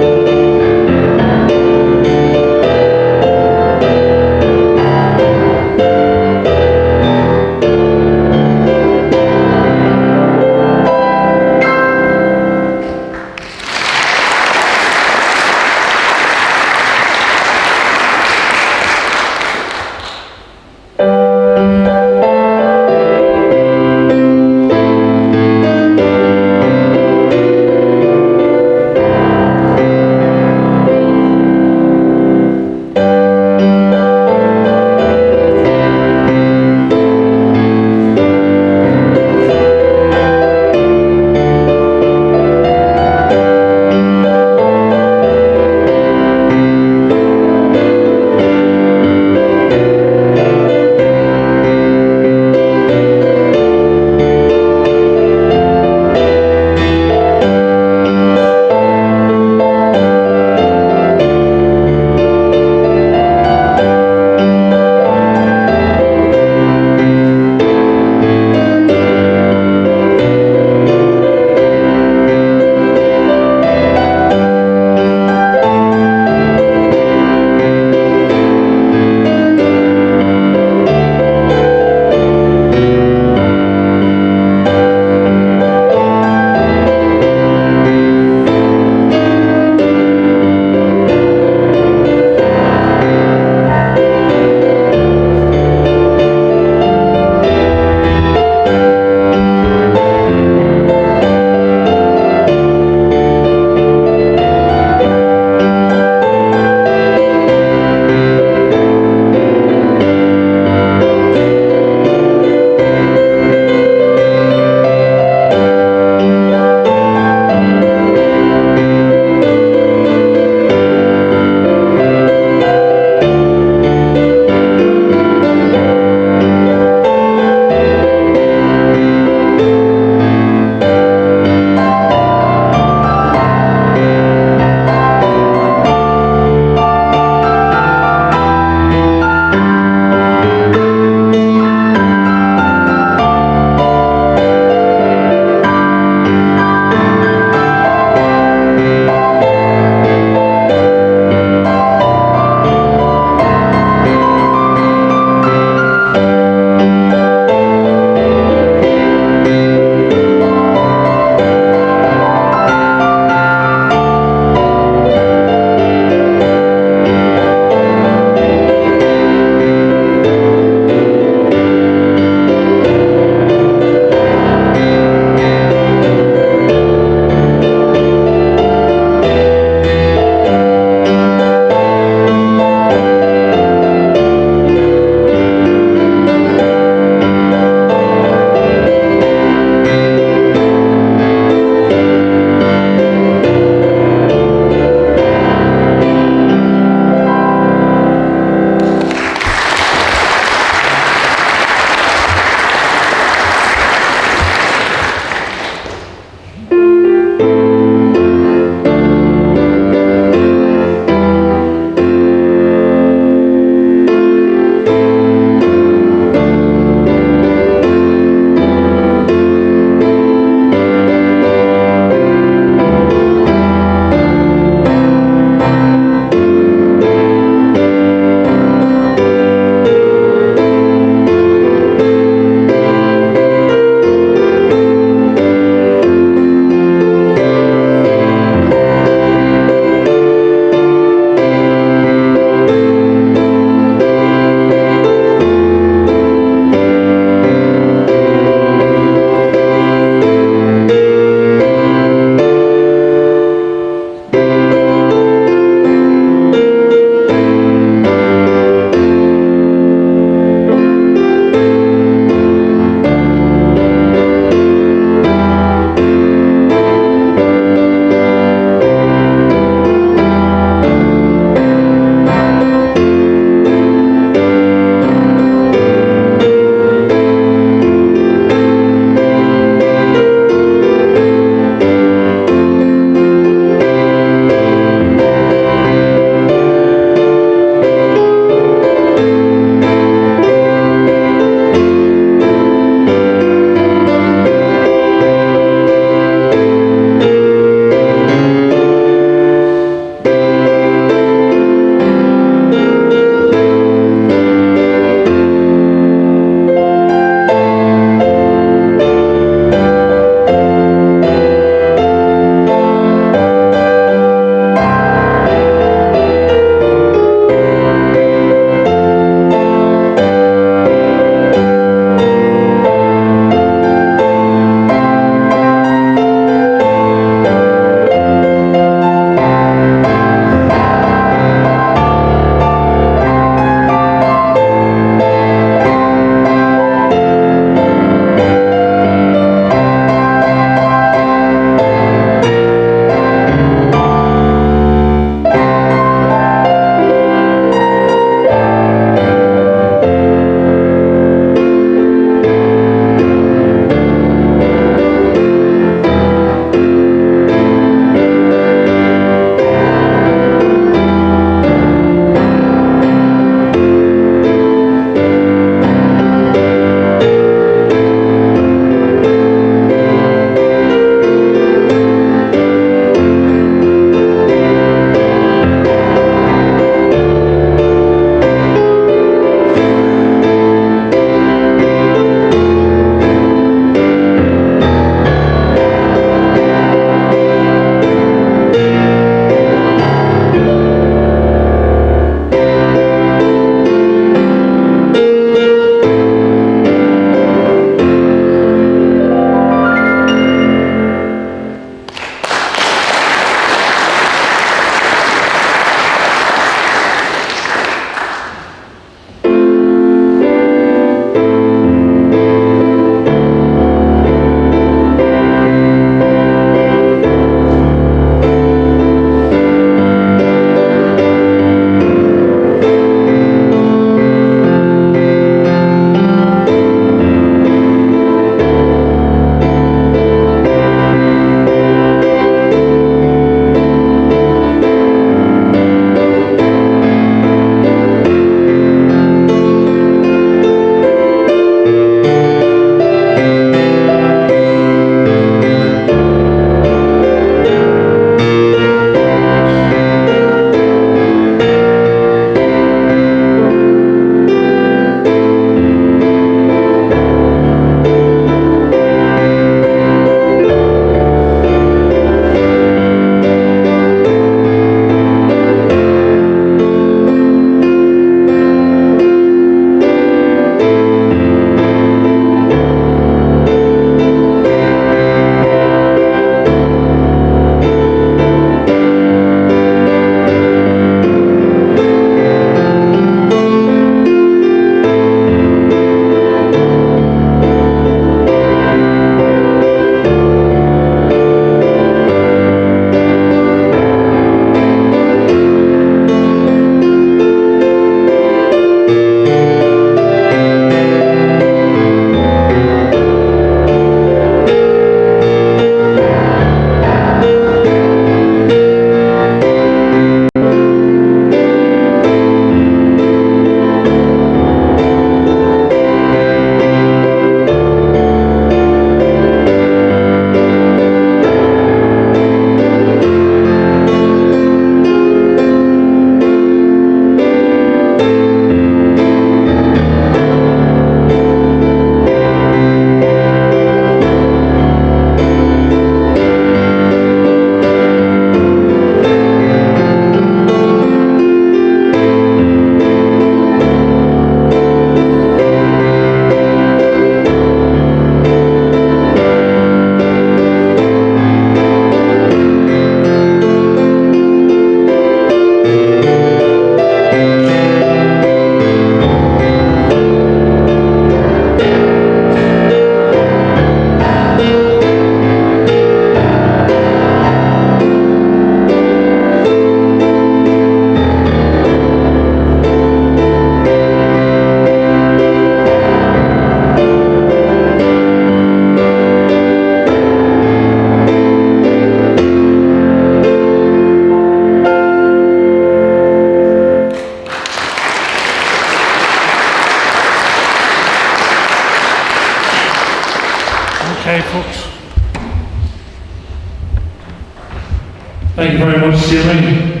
very much, Jamie.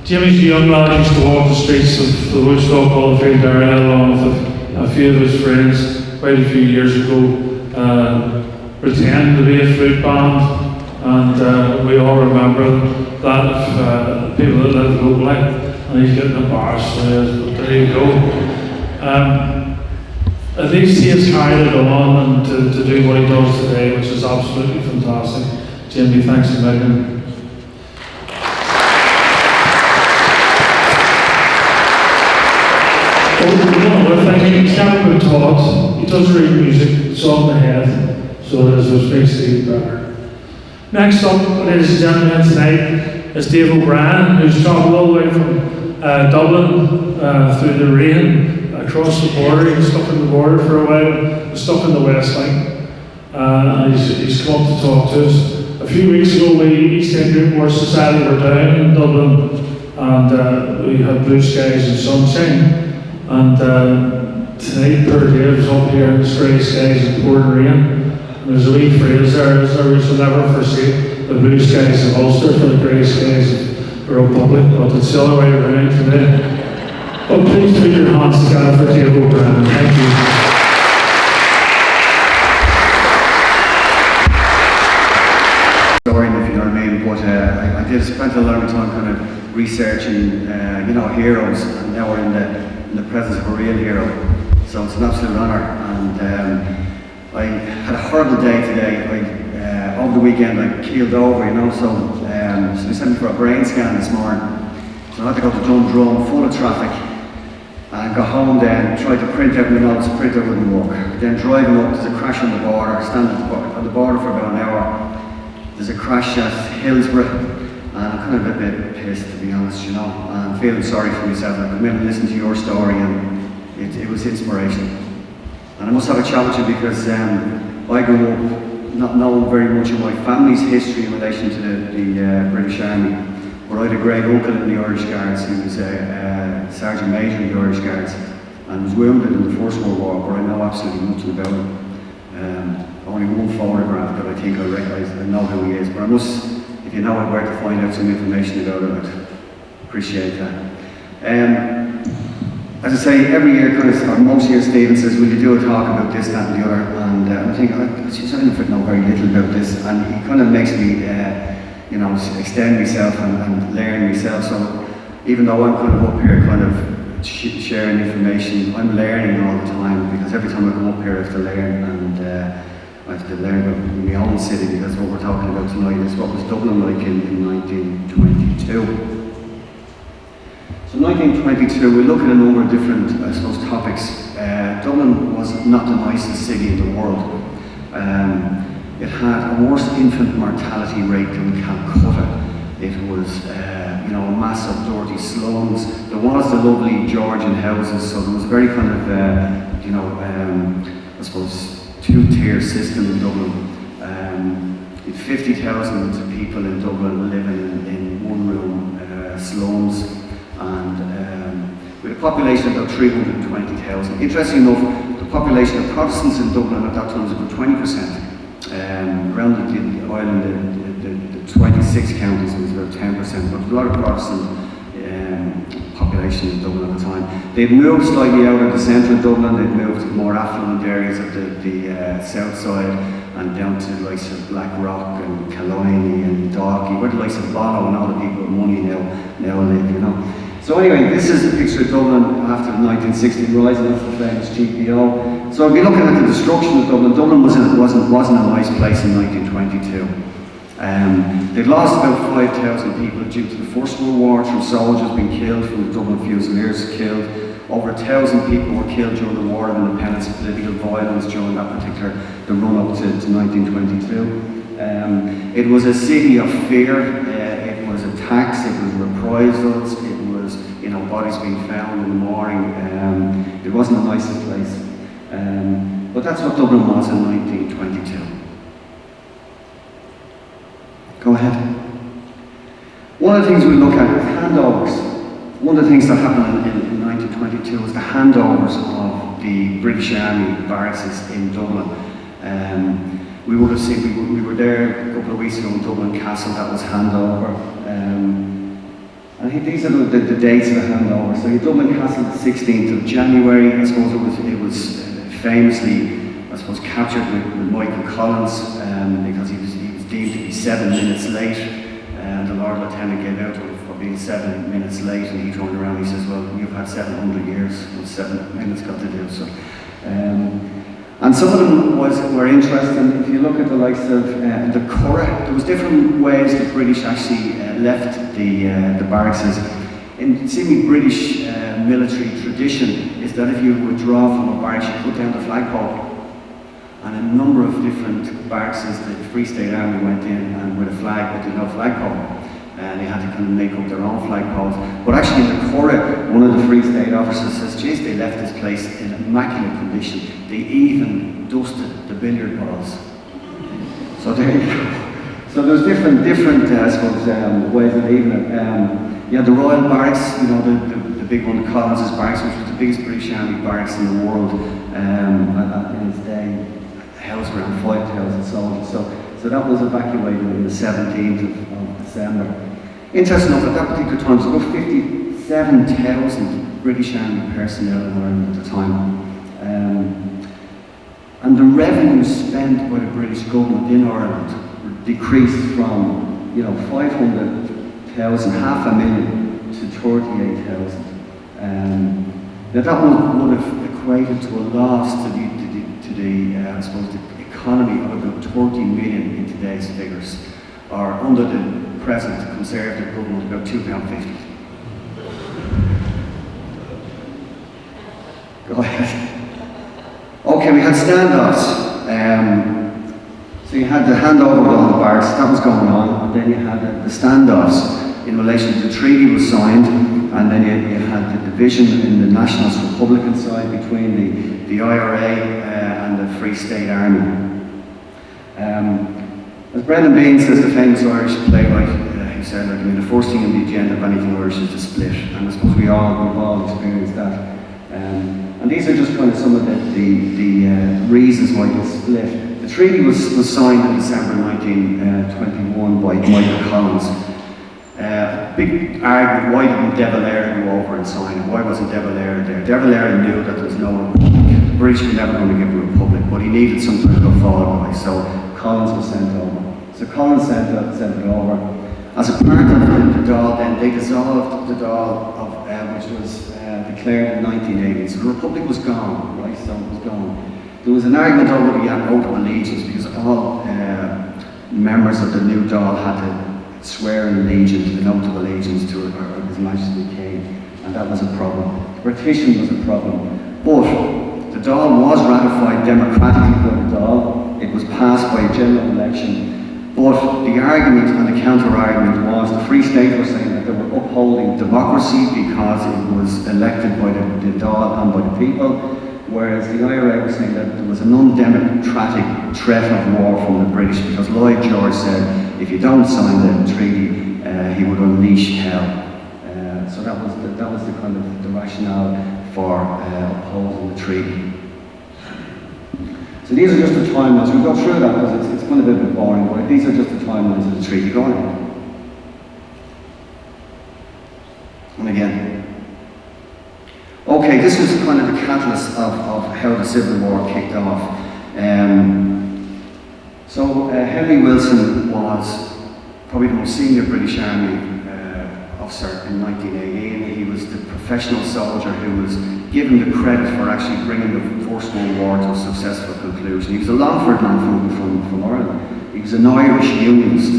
Jamie's a young lad who used to walk the streets of the Woodstock Hallfield area along with a few of his friends quite a few years ago. Pretending to be a flute band, and we all remember that of people that live locally, and he's getting embarrassed, but there you go. At least he has carried it on and to do what he does today, which is absolutely fantastic. Jamie, thanks a million. Another thing, he's never been taught. He does read music, it's on the head, so it is, which makes it even better. Next up, ladies and gentlemen, tonight is Dave O'Brien, who's travelled all the way from Dublin through the rain, across the border. He was stuck in the border for a while, was stuck in the West Line, and he's come up to talk to us. A few weeks ago, we, East End Group War Society, were down in Dublin, and we had blue skies and sunshine. And tonight, poor Dave's up here in the grey skies and pouring rain. And there's a wee phrase there, we shall never forsake the blue skies of Ulster for the grey skies of the Republic, but it's the other way around today. But please put your hands together for Dave O'Brien. Thank you. Story, if you know what I mean, but I did spend a lot of time kind of researching, heroes, and now we're in the presence of a real hero, so it's an absolute honour. And I had a horrible day today. Over the weekend I keeled over, so they sent me for a brain scan this morning, so I had to go to Dundrum, full of traffic, and got home then, tried to print out my notes, the printer wouldn't work. Then driving up, there's a crash on the border, standing on the border for about an hour. There's a crash at Hillsborough, and I'm kind of a bit pissed, to be honest, and I'm feeling sorry for myself. I come in and listen to your story, and it was inspiration. And I must have a chat with you because I grew up not knowing very much of my family's history in relation to the British Army. But I had a great uncle in the Irish Guards who was a Sergeant Major in the Irish Guards and was wounded in the First World War, but I know absolutely nothing about him. Only one photograph that I think I recognise, I know who he is, but I must, if you know where to find out some information about it, I'd appreciate that. As I say, every year, or most years, Stephen says, will you do a talk about this, that and the other, and I think, I know very little about this, and he kind of makes me, extend myself and learn myself, so even though I'm kind of up here kind of sharing information, I'm learning all the time, because every time I come up here I have to learn, and I have to learn about my own city, because what we're talking about tonight is what was Dublin like in 1922. So 1922, we look at a number of different, topics. Dublin was not the nicest city in the world. It had a worse infant mortality rate than Calcutta. It was, a massive dirty slums. There was the lovely Georgian houses, so there was a very kind of, two-tier system in Dublin. 50,000 people in Dublin living in one-room slums, and with a population of about 320,000. Interestingly enough, the population of Protestants in Dublin at that time was about 20%. Around the island, the 26 counties was about 10%, but a lot of Protestant population in Dublin at the time. They'd moved slightly out of the centre of Dublin, they'd moved to more affluent areas of the south side and down to the likes of Blackrock and Killiney and Dalkey, where the likes of Bono and all the people with money now live, So anyway, this is a picture of Dublin after the 1960 rising up the famous GPO. So if you're looking at the destruction of Dublin, Dublin wasn't a nice place in 1922. They'd lost about 5,000 people due to the First World War through soldiers being killed, from the Dublin Fusiliers killed. Over 1,000 people were killed during the War of Independence, political violence during that particular, the run-up to 1922. It was a city of fear, it was attacks, it was reprisals, it was, bodies being found in the morning. It wasn't the nicest place. But that's what Dublin was in 1922. Go ahead. One of the things we look at is handovers. One of the things that happened in 1922 was the handovers of the British Army barracks in Dublin. we would have seen, we were there a couple of weeks ago in Dublin Castle, that was handover. I think these are the dates of the handover. So Dublin Castle, the 16th of January, I suppose it was famously, I suppose, captured with Michael Collins because he was deemed to be 7 minutes late. The Lord Lieutenant gave out to him for being 7 minutes late, and he turned around and he says, well, you've had 700 years, what's 7 minutes got to do? So, and some of them were interesting. If you look at the likes of the Curragh, there was different ways the British actually left the barracks. In seemingly British military tradition is that if you withdraw from a barracks, you put down the flagpole. And a number of different barracks, the Free State Army went in and with a flag, but no flagpole. And they had to kind of make up their own flagpoles. But actually in the Curragh, one of the Free State officers says, geez, they left this place in immaculate condition. They even dusted the billiard balls. So there you go. So there's different I suppose, ways of leaving it. You had the Royal Barracks, you know, the big one, Collins's Barracks, which was the biggest British Army barracks in the world in its day. Housed around 5,000 soldiers. So that was evacuated on the 17th of December. Interesting enough, at that particular time, there was about 57,000 British Army personnel in Ireland at the time. And the revenue spent by the British government in Ireland decreased from, 500,000, 500,000 to 38,000. Now that would have equated to a loss to the I suppose, the economy of about 30 million in today's figures, or under the present Conservative government, about £2.50. Go ahead. Okay, we had standoffs. So you had the handover of all the barracks, that was going on, and then you had the standoffs in relation to the treaty was signed, and then you had the division in the Nationalist Republican side between the IRA and the Free State Army. As Brendan Behan says, the famous Irish playwright, he said, the first thing on the agenda of anything Irish is to split, and I suppose we've all experienced that. And these are just kind of some of the reasons why they split. The treaty was signed in December 1921 by Michael Collins. Big argument, why didn't De Valera go over and sign it? Why wasn't De Valera there? De Valera knew that there was no republic. The British were never going to give a republic, but he needed something to go forward by, so Collins was sent over. So Collins sent it over. As a part of the Dáil then, they dissolved the Dáil, which was declared in 1980. So the republic was gone, right? So it was gone. There was an argument over the oath of allegiance because all members of the new Dáil had to swear an allegiance, an oath of allegiance to His Majesty the King, and that was a problem. Partition was a problem. But the Dáil was ratified democratically by the Dáil. It was passed by a general election. But the argument and the counter-argument was the Free State were saying that they were upholding democracy because it was elected by the Dáil and by the people, whereas the IRA was saying that there was an undemocratic threat of war from the British because Lloyd George said if you don't sign the treaty, he would unleash hell. So that was the kind of the rationale for opposing the treaty. So these are just the timelines. We'll go through that because it's going to be a bit boring, but these are just the timelines of the treaty. Go on. And again. Okay, this was kind of the catalyst of how the Civil War kicked off. So Henry Wilson was probably the most senior British Army officer in 1918. He was the professional soldier who was given the credit for actually bringing the First World War to a successful conclusion. He was a Longford man from Ireland. He was an Irish unionist.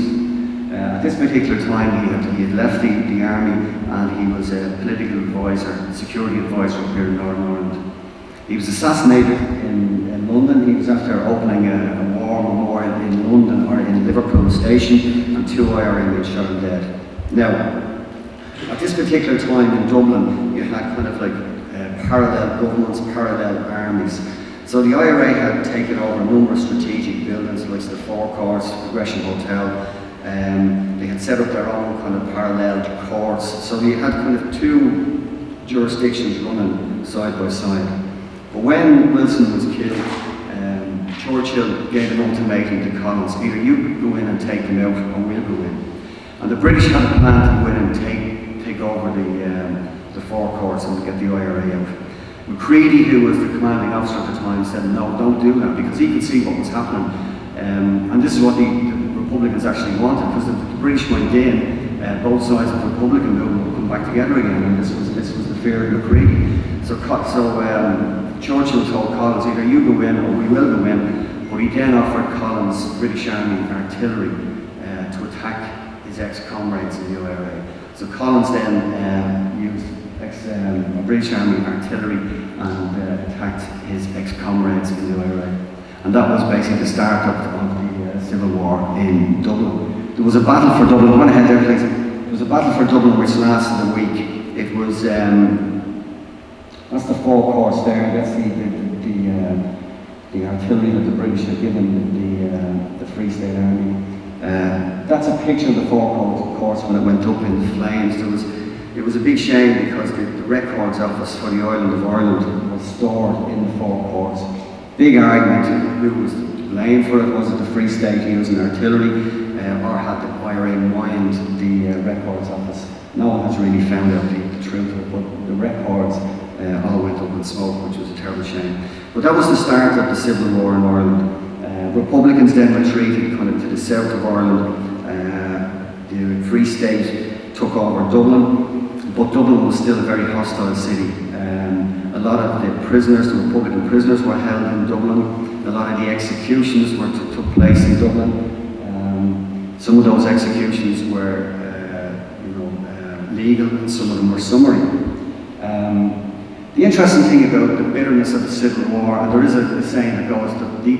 At this particular time, he had left the army and he was a political advisor, security advisor up here in Northern Ireland. He was assassinated in London. He was after opening a war memorial in London or in Liverpool station, and 2 IRA men shot him dead. Now, at this particular time in Dublin, you had kind of like parallel governments, parallel armies. So the IRA had taken over a number of strategic buildings like the Four Courts, Progression Hotel. They had set up their own kind of parallel courts. So you had kind of 2 jurisdictions running side by side. But when Wilson was killed, Churchill gave an ultimatum to Collins: either you go in and take them out, or we'll go in. And the British had a plan to go in and take over the forecourts and get the IRA out. Macready, who was the commanding officer at the time, said no, don't do that, because he could see what was happening. And this is what the Republicans actually wanted, because the British went in, both sides of the Republican movement would come back together again, and this was the fear of Macready. So Churchill told Collins, either you go in or we will go in, but he then offered Collins British Army artillery to attack his ex-comrades in the IRA. So Collins then used British Army artillery and attacked his ex-comrades in the IRA. And that was basically the start of the Civil War in Dublin. There was a battle for Dublin. Go ahead there, please. There was a battle for Dublin which lasted a week. It was that's the forecourts there. That's the artillery that the British had given the Free State Army. That's a picture of the forecourts when it went up in flames. It was a big shame, because the records office for the island of Ireland was stored in the forecourts. Big argument who was to blame for it. Was it the Free State using artillery, or had the IRA mined the records office? No one has really found out the truth of it, but the records all went up in smoke, which was a terrible shame. But that was the start of the Civil War in Ireland. Republicans then retreated kind of to the south of Ireland. The Free State took over Dublin, but Dublin was still a very hostile city. A lot of the prisoners, the Republican prisoners, were held in Dublin. A lot of the executions took place in Dublin. Some of those executions were legal, and some of them were summary. The interesting thing about the bitterness of the Civil War, and there is a saying that goes, the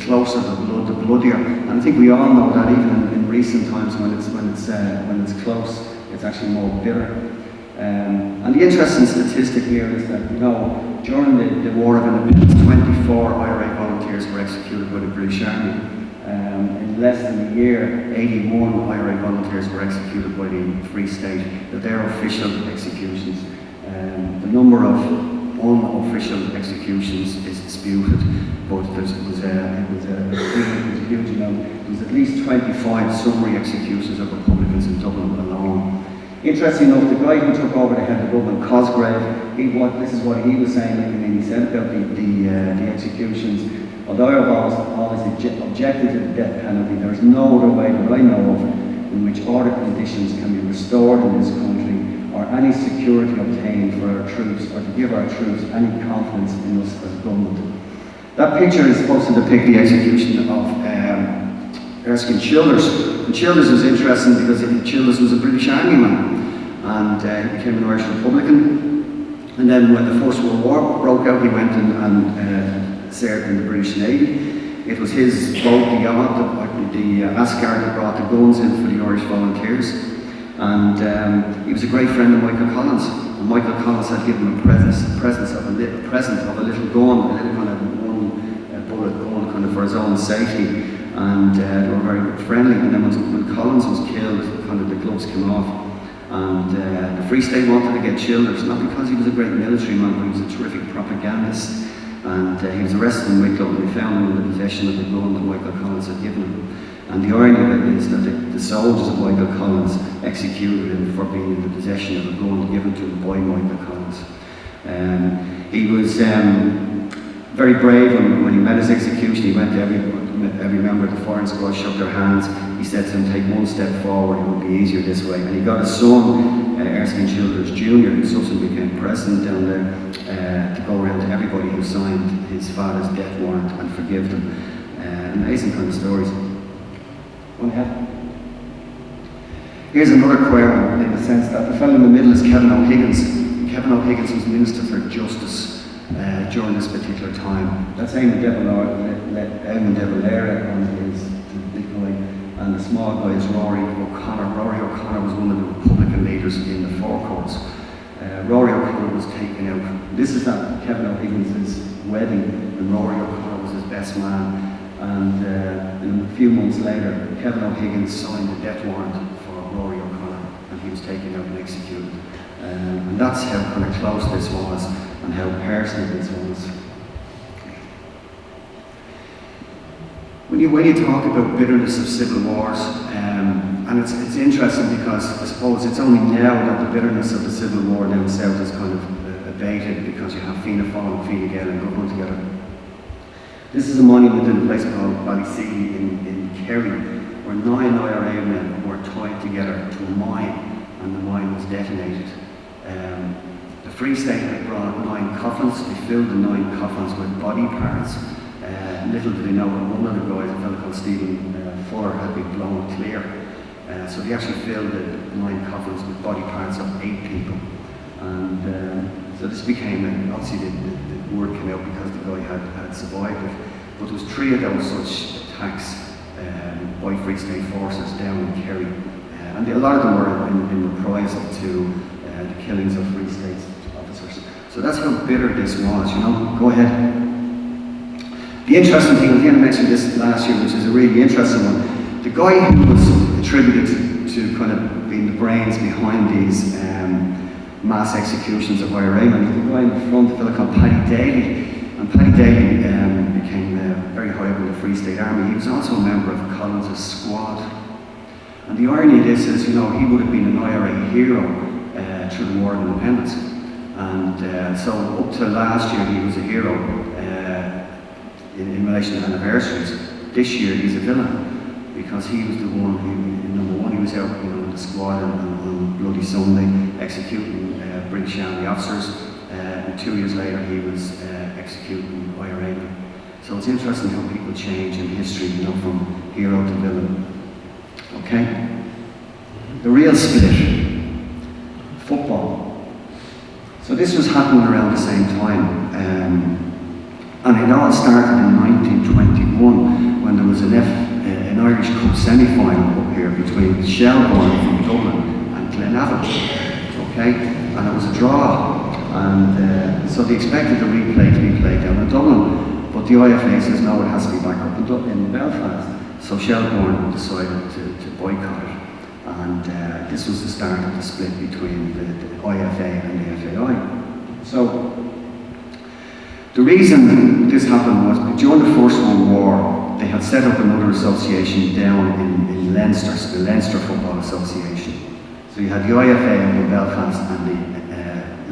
closer the blood, the bloodier. And I think we all know that even in recent times, when it's close, it's actually more bitter. And the interesting statistic here is that, during the War of Independence, 24 IRA volunteers were executed by the British Army. In less than a year, 81 IRA volunteers were executed by the Free State. They're official executions. The number of unofficial executions is disputed, but it was a huge amount. There was at least 25 summary executions of Republicans in Dublin alone. Interesting enough, the guy who took over the head of Dublin, Cosgrave, this is what he was saying, and he said about the executions. Although I've always objected to the death penalty, there is no other way that I know of in which order conditions can be restored in this country, or any security obtained for our troops, or to give our troops any confidence in us as government. That picture is supposed to depict the execution of Erskine Childers. And Childers was interesting because Childers was a British Army man, and he became an Irish Republican. And then when the First World War broke out, he went and served in the British Navy. It was his boat, the Asgard, that brought the guns in for the Irish Volunteers. And he was a great friend of Michael Collins. And Michael Collins had given him a present of a little gun, a little kind of one bullet gun, kind of for his own safety. And they were very friendly. And then when Collins was killed, kind of the gloves came off. And the Free State wanted to get Childers, not because he was a great military man, but he was a terrific propagandist. And he was arrested in Wicklow, and they found him in the possession of the gun that Michael Collins had given him. And the irony of it is that the soldiers of Michael Collins executed him for being in the possession of a gun given to him by Michael Collins. He was very brave when he met his execution. He went to every member of the firing squad, shook their hands. He said to them, take one step forward, it would be easier this way. And he got his son, Erskine Childers Jr., who subsequently became president down there, to go around to everybody who signed his father's death warrant and forgive them. Amazing kind of stories. Go ahead. Here's another queer one, in the sense that the fellow in the middle is Kevin O'Higgins. Kevin O'Higgins was Minister for Justice during this particular time. That's Eamon De Valera on his big guy, and the small guy is Rory O'Connor. Rory O'Connor was one of the Republican leaders in the forecourts. Rory O'Connor was taken out. This is at Kevin O'Higgins' wedding, and Rory O'Connor was his best man. And a few months later, Kevin O'Higgins signed a death warrant for Rory O'Connor, and he was taken out and executed. And that's how kind of close this was, and how personal this was. when you talk about bitterness of civil wars, and it's interesting because I suppose it's only now that the bitterness of the civil war down south is kind of abated, because you have Fianna Fáil and Fine Gael and Dublin together. This is a monument in a place called Ballyseedy in Kerry, where 9 IRA men were tied together to a mine, and the mine was detonated. The Free State had brought 9 coffins. They filled the 9 coffins with body parts. Little did they know that one of the guys, a fellow called Stephen Fuller, had been blown clear. So they actually filled the 9 coffins with body parts of 8 people. And so this became, obviously the word came out because the guy had survived it. But there was 3 of those such attacks by Free State forces down in Kerry. And a lot of them were in reprisal to the killings of Free State officers. So that's how bitter this was, you know. Go ahead. The interesting thing, again I mentioned this last year, which is a really interesting one. The guy who was attributed to kind of being the brains behind these mass executions of IRA men, the guy in the front, a fellow called Paddy Daly. And Paddy Daly became very high up in the Free State Army. He was also a member of Collins' squad. And the irony of this is, you know, he would have been an IRA hero through the War of Independence. And so up to last year he was a hero in relation to anniversaries. This year he's a villain, because he was the one who, number one, he was out, you know, in the squad on Bloody Sunday executing British Army officers, and 2 years later he was executing IRA. So it's interesting how people change in history, you know, from hero to villain. Okay? The real split. Football. So this was happening around the same time. And it all started in 1921 when there was an Irish Cup semi-final up here between Shelbourne from Dublin and Glenavon. Okay? And it was a draw. And so they expected the replay to be played down in Dublin. But the IFA says no, it has to be back up in Belfast. So Shelbourne decided to boycott it. And this was the start of the split between the IFA and the FAI. So the reason this happened was during the First World War, they had set up another association down in Leinster, the Leinster Football Association. So you had the IFA in Belfast and the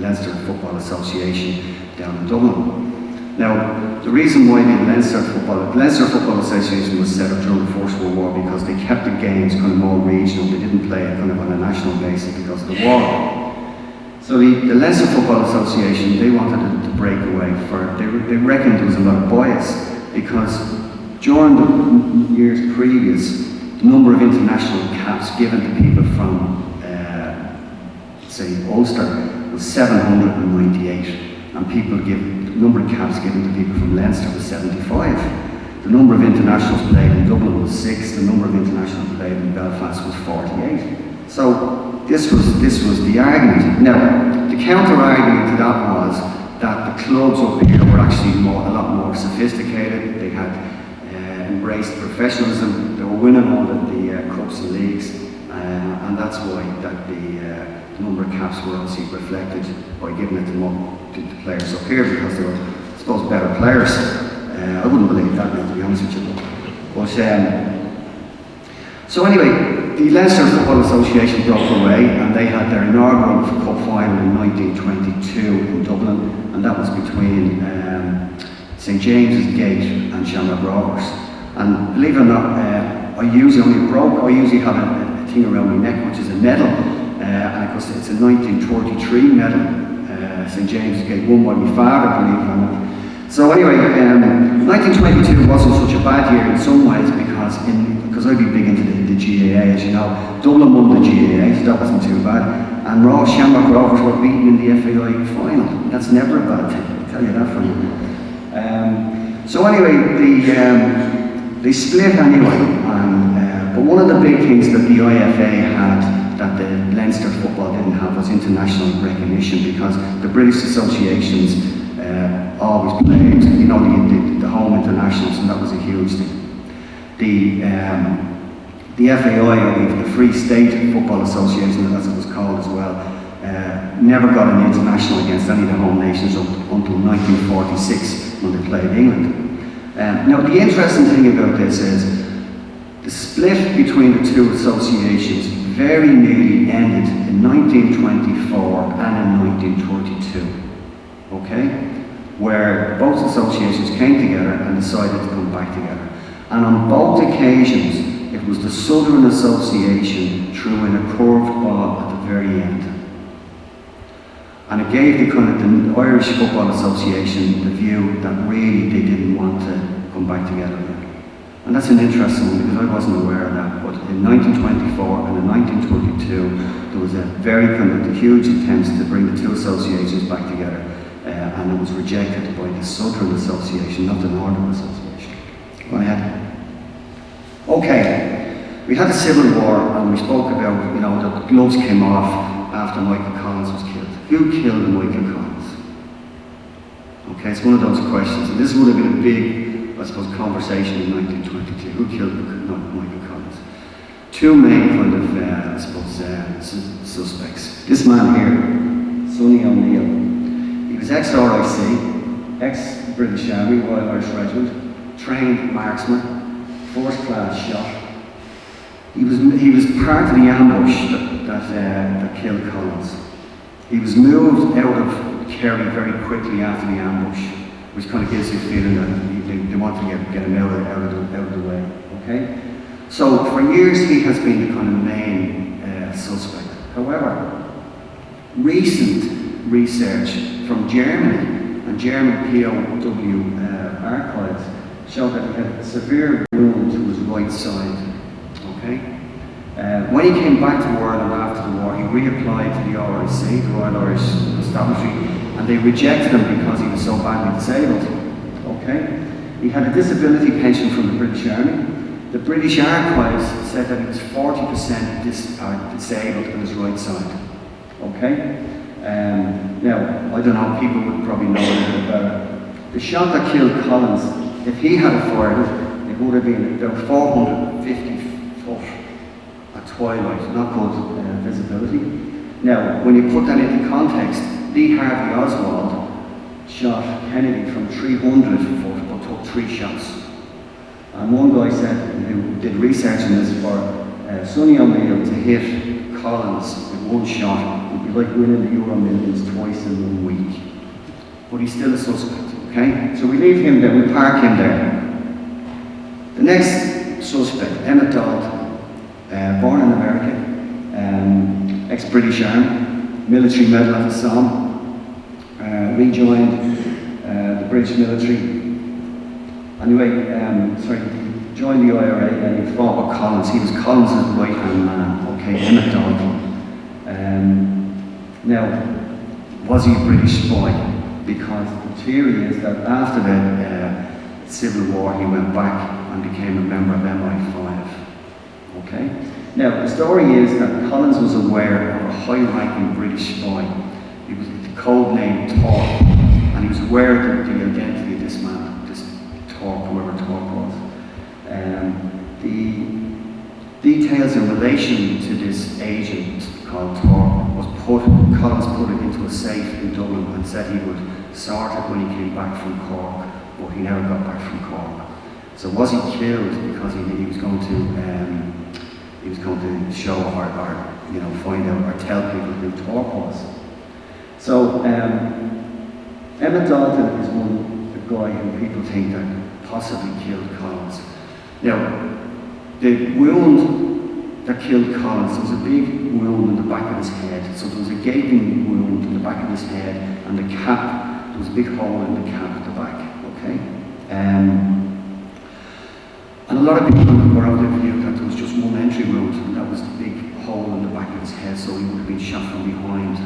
Leinster Football Association down in Dublin. Now, the reason why the Leinster Football Association was set up during the First World War, because they kept the games kind of more regional. They didn't play it kind of on a national basis because of the war. So the Leinster Football Association, they wanted it to break away. They reckoned there was a lot of bias, because during the years previous, the number of international caps given to people from, say, Ulster was 798, and the number of caps given to people from Leinster was 75. The number of internationals played in Dublin was 6. The number of internationals played in Belfast was 48. So this was the argument. Now, the counter-argument to that was that the clubs up here were actually a lot more sophisticated. They had embraced professionalism. They were winning all of the cups and leagues, and that's why that the number of caps were obviously reflected by giving it to the players up here, because they were, I suppose, better players. I wouldn't believe that now, to be honest with you. But so anyway, the Leinster Football Association broke away, and they had their inaugural cup final in 1922 in Dublin, and that was between St James's Gate and Shamrock Rovers. And believe it or not, I usually have a thing around my neck which is a medal, and of course it's a 1933 medal. St James's Gate, won by my father, believe it or not. So anyway, 1922 wasn't such a bad year in some ways, because I'd be big into the GAA, as you know. Dublin won the GAA, so that wasn't too bad. And Shamrock Rovers were beaten in the FAI final. That's never a bad thing, I'll tell you that for you. So anyway, they split anyway. But one of the big things that the IFA had that the Leinster football didn't have was international recognition, because the British associations always played, you know, the home internationals, and that was a huge thing. The FAI, or the Free State Football Association, as it was called as well, never got an international against any of the home nations until 1946 when they played England. Now, the interesting thing about this is the split between the two associations very nearly ended in 1924 and in 1932, okay? Where both associations came together and decided to come back together. And on both occasions, it was the Southern Association threw in a curved ball at the very end. And it gave the Irish Football Association the view that really they didn't want to come back together again. And that's an interesting one because I wasn't aware of that. But in 1924 and in 1932, there was a very huge attempt to bring the two associations back together. And it was rejected by the Southern Association, not the Northern Association. Go ahead. Okay, we had the Civil War and we spoke about, the gloves came off after Michael Collins was killed. Who killed Michael Collins? Okay, it's one of those questions. And this would have been a big, I suppose, conversation in 1922. Who killed Michael Collins? Two main kind of, suspects. This man here, Sonny O'Neill. He was ex-RIC, ex-British Army, Royal Irish Regiment, trained marksman, first-class shot. He was part of the ambush that killed Collins. He was moved out of Kerry very quickly after the ambush, which kind of gives you a feeling that they want to get him out of the way. Okay, so for years he has been the kind of main suspect. However, recent research from Germany and German POW archives showed that he had a severe wound to his right side. Okay. When he came back to Ireland after the war, he reapplied to the RIC, the Royal Irish Constabulary, and they rejected him because he was so badly disabled. Okay? He had a disability pension from the British Army. The British archives said that he was 40% disabled on his right side. Okay? Now, I don't know, people would probably know a little bit better. The shot that killed Collins, if he had fired it would have been about 450 foot at twilight, not good visibility. Now, when you put that into context, Lee Harvey Oswald shot Kennedy from 300 foot, but took 3 shots. And one guy said, who did research on this, for Sonny O'Neill to hit Collins with 1 shot would be like winning the Euro Millions twice in 1 week. But he's still a suspect, okay? So we leave him there, we park him there. The next suspect, Emmett Dalton, born in America, ex-British Army, military medal at the Somme, rejoined the British military. Anyway, joined the IRA and he fought with Collins. He was Collins' right-hand man, okay, Emmett Dalton. Now, was he a British spy? Because the theory is that after the Civil War, he went back and became a member of MI5. Okay? Now, the story is that Collins was aware of a high-ranking British spy. He was the code name Torp, and he was aware of the identity of this man, this Torp, whoever Torp was. The details in relation to this agent called Torp Collins put it into a safe in Dublin and said he would sort it when he came back from Cork, but he never got back from Cork. So was he killed because he was going to show or find out or tell people who Torp was? So Emmett Dalton is the guy who people think that possibly killed Collins. Now, the wound that killed Collins, there was a big wound in the back of his head. So there was a gaping wound in the back of his head, and the cap, there was a big hole in the cap at the back, okay? And a lot of people were of the view that there was just one entry wound, and that was the big hole in the back of his head, so he would have been shot from behind.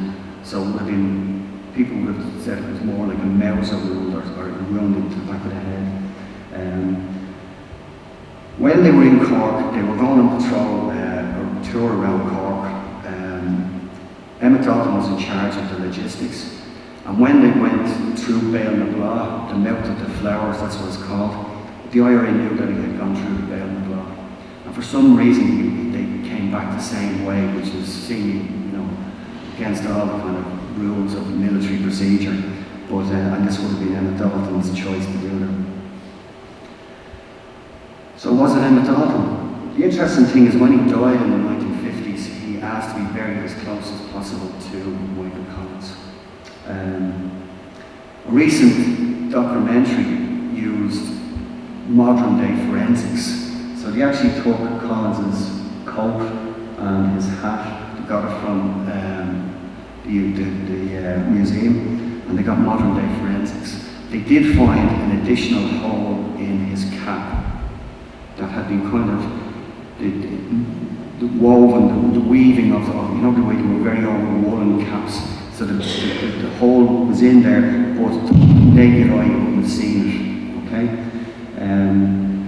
So it would have been, people would have said it was more like a Mauser wound or a wound into the back of the head. When they were in Cork, they were going on patrol or tour around Cork. Emmett Dalton was in charge of the logistics. And when they went through Bale na Blah, the mouth of the flowers, that's what it's called, the IRA knew that he had gone through the Bale na Blah. And for some reason, they came back the same way, which is seeming, against all the kind of rules of military procedure. But, and this would have been Emmett Dalton's choice to do that. So was it Emmett Dalton? The interesting thing is when he died in the 1950s, he asked to be buried as close as possible to Michael Collins. A recent documentary used modern day forensics. So they actually took Collins's coat and his hat, they got it from the museum, and they got modern day forensics. They did find an additional hole in his cap that had been kind of the woven, the weaving of the, you know, the way they were very old woolen caps. So the hole was in there, but naked eye wouldn't have seen it. Okay.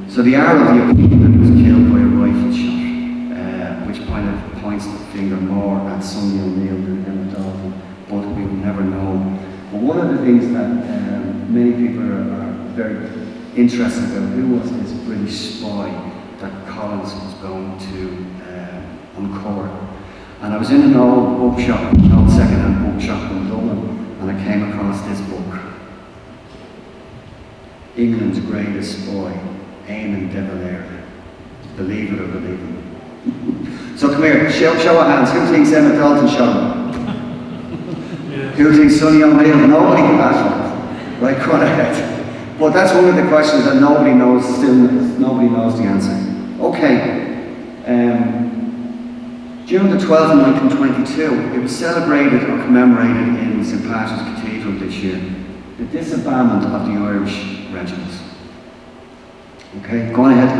So they are of the opinion that he was killed by a rifle shot, which kind of points the finger more at Sonny O'Neill than Emmett Dalton, but we will never know. But one of the things that many people are very interested about, who was this British spy that Collins was going to uncover. And I was in an old bookshop, an old second-hand bookshop in Dublin, and I came across this book. England's Greatest Spy, Eamon de Valera. Believe it or believe it. So come here, show of hands. Who thinks Emmett Dalton shot him? Yeah. Who thinks Sonny O'Neill? Nobody can answer. Right, go on ahead. But that's one of the questions that nobody knows, still nobody knows the answer. Okay. June the 12th, 1922, it was celebrated or commemorated in St. Patrick's Cathedral this year, the disbandment of the Irish regiments. Okay, go on ahead.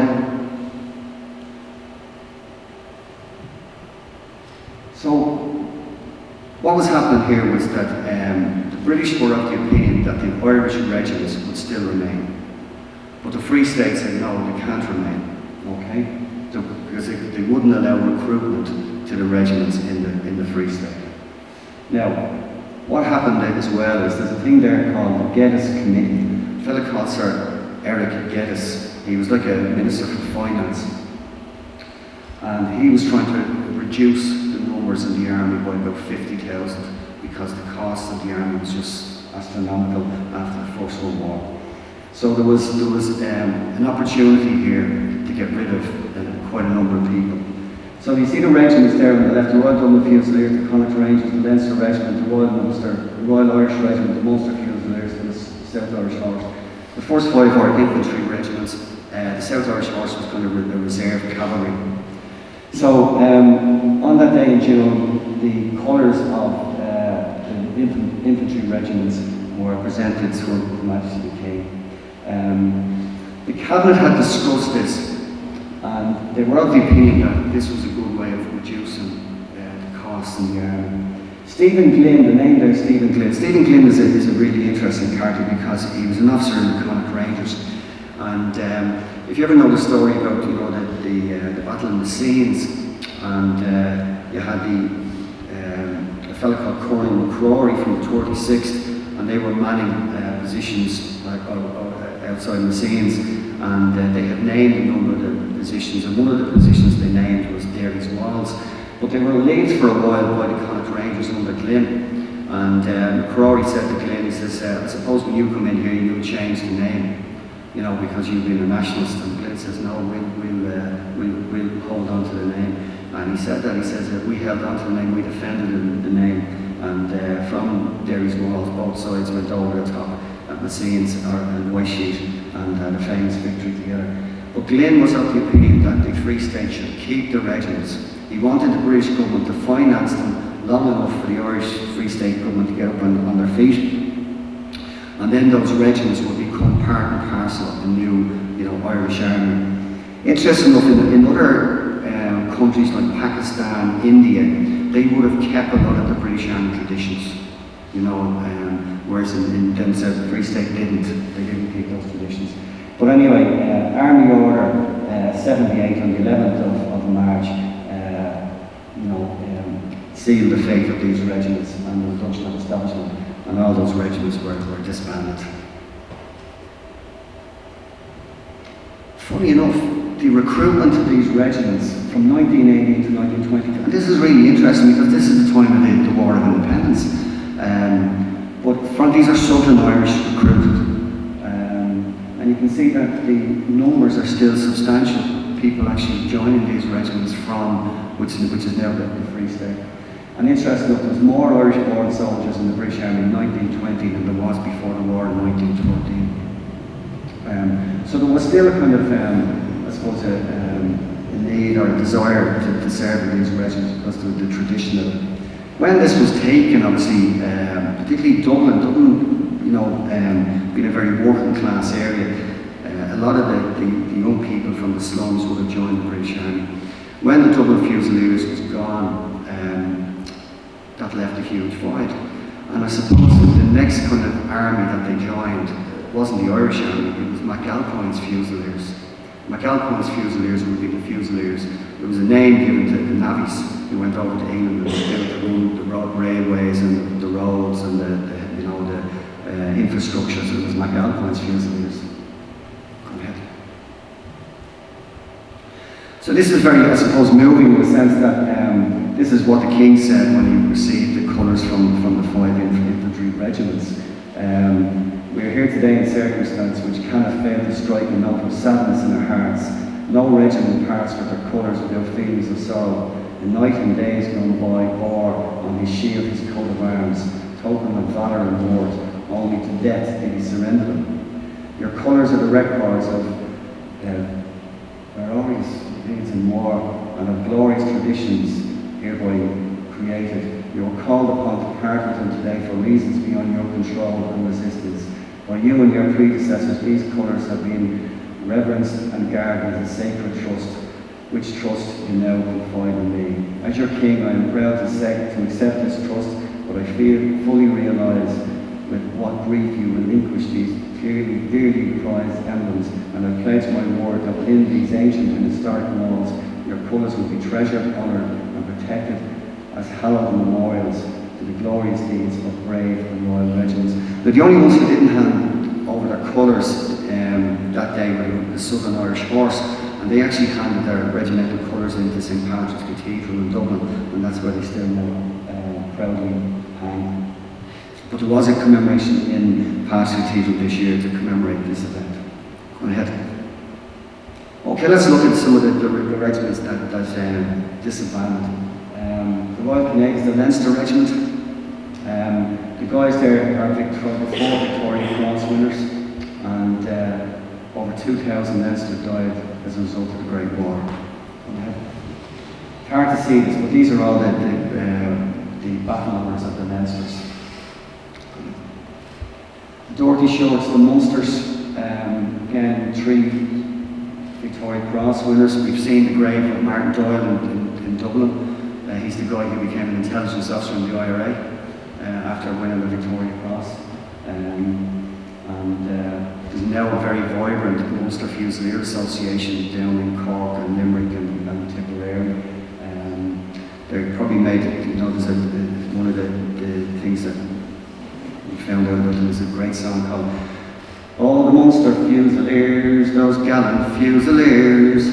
So, what was happening here was that the British were of the opinion that the Irish regiments would still remain. But the Free State said no, they can't remain. Okay? Because they wouldn't allow recruitment to the regiments in the Free State. Now, what happened then as well is there's a thing there called the Geddes Committee. A fellow called Sir Eric Geddes, he was like a Minister for Finance. And he was trying to reduce the numbers in the army by about 50,000 because the cost of the army was just astronomical after the First World War. So there was an opportunity here to get rid of quite a number of people. So you see the regiments there on the left, the Royal Dublin Fusiliers, the Connacht Rangers, the Leinster Regiment, the Royal Munster, the Royal Irish Regiment, the Munster Fusiliers, and the South Irish Horse. The first five were infantry regiments. The South Irish Horse was kind of a reserve cavalry. So on that day in June, the colours of the infantry regiments were presented to Her Majesty the King. The Cabinet had discussed this, and they were of the opinion that this was a good way of reducing the costs in the army. Stephen Glynn, the name there, Stephen Glynn. Stephen Glynn is a really interesting character because he was an officer in the Connacht Rangers. And if you ever know the story about, you know, the battle in the Scenes, and you had a fellow called Cornel McCrory from the 36th, and they were manning positions outside the Scenes, and they had named a number of the positions, and one of the positions they named was Derry's Walls. But they were relieved for a while by the Connacht Rangers under Glynn, and McCrory said to Glynn, he says, I suppose when you come in here you'll change the name, you know, because you've been a nationalist. And Glynn says, no, we'll hold on to the name. And he said that, he says that we held on to the name, we defended the name, and from Derry's Walls, both sides went over the top at Messines and Whitesheet, and had a famous victory together. But Glynn was of the opinion that the Free State should keep the regiments. He wanted the British government to finance them long enough for the Irish Free State government to get up on their feet. And then those regiments would become part and parcel of the new, you know, Irish army. Interesting enough, in other countries like Pakistan, India, they would have kept a lot of the British army traditions, you know, whereas in them said the Free State didn't. They didn't keep those traditions. But anyway, Army Order 78 on the 11th of March, you know, sealed the fate of these regiments and the reduction of establishment, and all those regiments were disbanded. Funny enough, the recruitment of these regiments from 1918 to 1920, and this is really interesting because this is the time of the War of Independence, but these are Southern Irish recruited. And and you can see that the numbers are still substantial. People actually joining these regiments from, which is now the Free State. And interesting enough, there's more Irish-born soldiers in the British Army in 1920 than there was before the war in 1914. So there was still a kind of, I suppose, a need or a desire to serve in these regiments because of the tradition of it. When this was taken, obviously, particularly Dublin, you know, being a very working class area, a lot of the young people from the slums would have joined the British Army. When the Dublin Fusiliers was gone, that left a huge void. And I suppose the next kind of army that they joined wasn't the Irish Army, it was MacAlpine's Fusiliers. MacAlpine's Fusiliers would be the Fusiliers. It was a name given to the navvies who went over to England and built the railways and the roads and the infrastructure. So it was MacAlpine's Fusiliers. Go ahead. So this is very, I suppose, moving in the sense that this is what the King said when he received the colours from the 5 infantry regiments. We're here today in circumstance which cannot fail to strike a note of sadness in our hearts. No regiment parts with their colours without feelings of sorrow. The night and days gone by bore on his shield his coat of arms, token of valour and worth. Only to death did he surrender them. Your colours are the records of glorious deeds in war and of glorious traditions hereby created. You are called upon to part with them today for reasons beyond your control and resistance. For you and your predecessors, these colours have been reverenced and guarded as a sacred trust, which trust you now confide in me. As your King, I am proud to accept this trust, but I fully realise with what grief you relinquish these dearly prized emblems, and I pledge my word that within these ancient and historic walls, your colours will be treasured, honoured, and protected as hallowed memorials to the glorious deeds of brave and royal regiments. But the only ones who didn't hand over their colours that day were the Southern Irish Horse, and they actually handed their regimental colours into St Patrick's Cathedral in Dublin, and that's where they still now proudly hang. But there was a commemoration in Patrick's Cathedral this year to commemorate this event. Go ahead. Okay, let's look at some of the regiments that disbanded. The Royal Canadians, the Leinster Regiment. The guys there are 4 Victoria Cross winners, and over 2,000 Leinster died as a result of the Great War. It's hard to see this, but these are all the battle honours of the Leinsters. The Doherty Shorts, the Munsters, again 3 Victoria Cross winners. We've seen the grave of Martin Doyle in Dublin. He's the guy who became an intelligence officer in the IRA after winning the Victoria Cross. There's now a very vibrant Munster Fusilier Association down in Cork and Limerick and Tipperary. They probably made, there's one of the things that we found out about them is a great song called "Oh, the Munster Fusiliers, those gallant Fusiliers.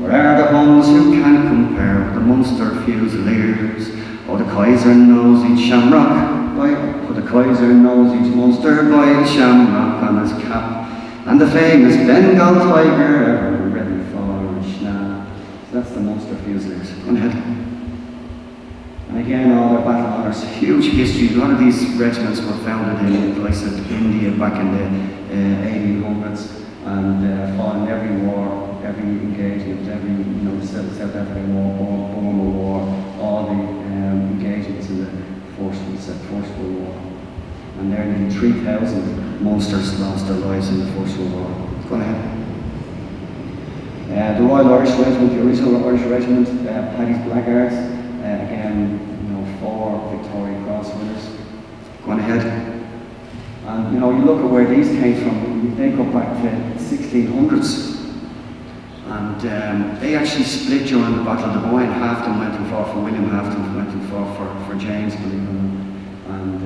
Where are the Huns who can compare with the Munster Fusiliers? Oh, the Kaiser knows each shamrock, the Kaiser knows each Munster by the shamrock on his cap, and the famous Bengal tiger ever ready for a snap." So that's the Munster Fusiliers. Go ahead. And again, all their battle honours, huge history. A lot of these regiments were founded in places like India back in the 1800s, and fought in every war, every engagement, every South African War, Burma War, all the engagements in the First World War. And nearly 3,000 Munsters lost their lives in the First World War. Go ahead. The Royal Irish Regiment, the original Irish Regiment, Paddy's Blackguards, again, 4 Victoria Cross winners. Go on ahead. And you look at where these came from, they go back to 1600s. And they actually split during the Battle of the Boyne. Half them went and fought for William, half them went and fought for James, believe it or not. And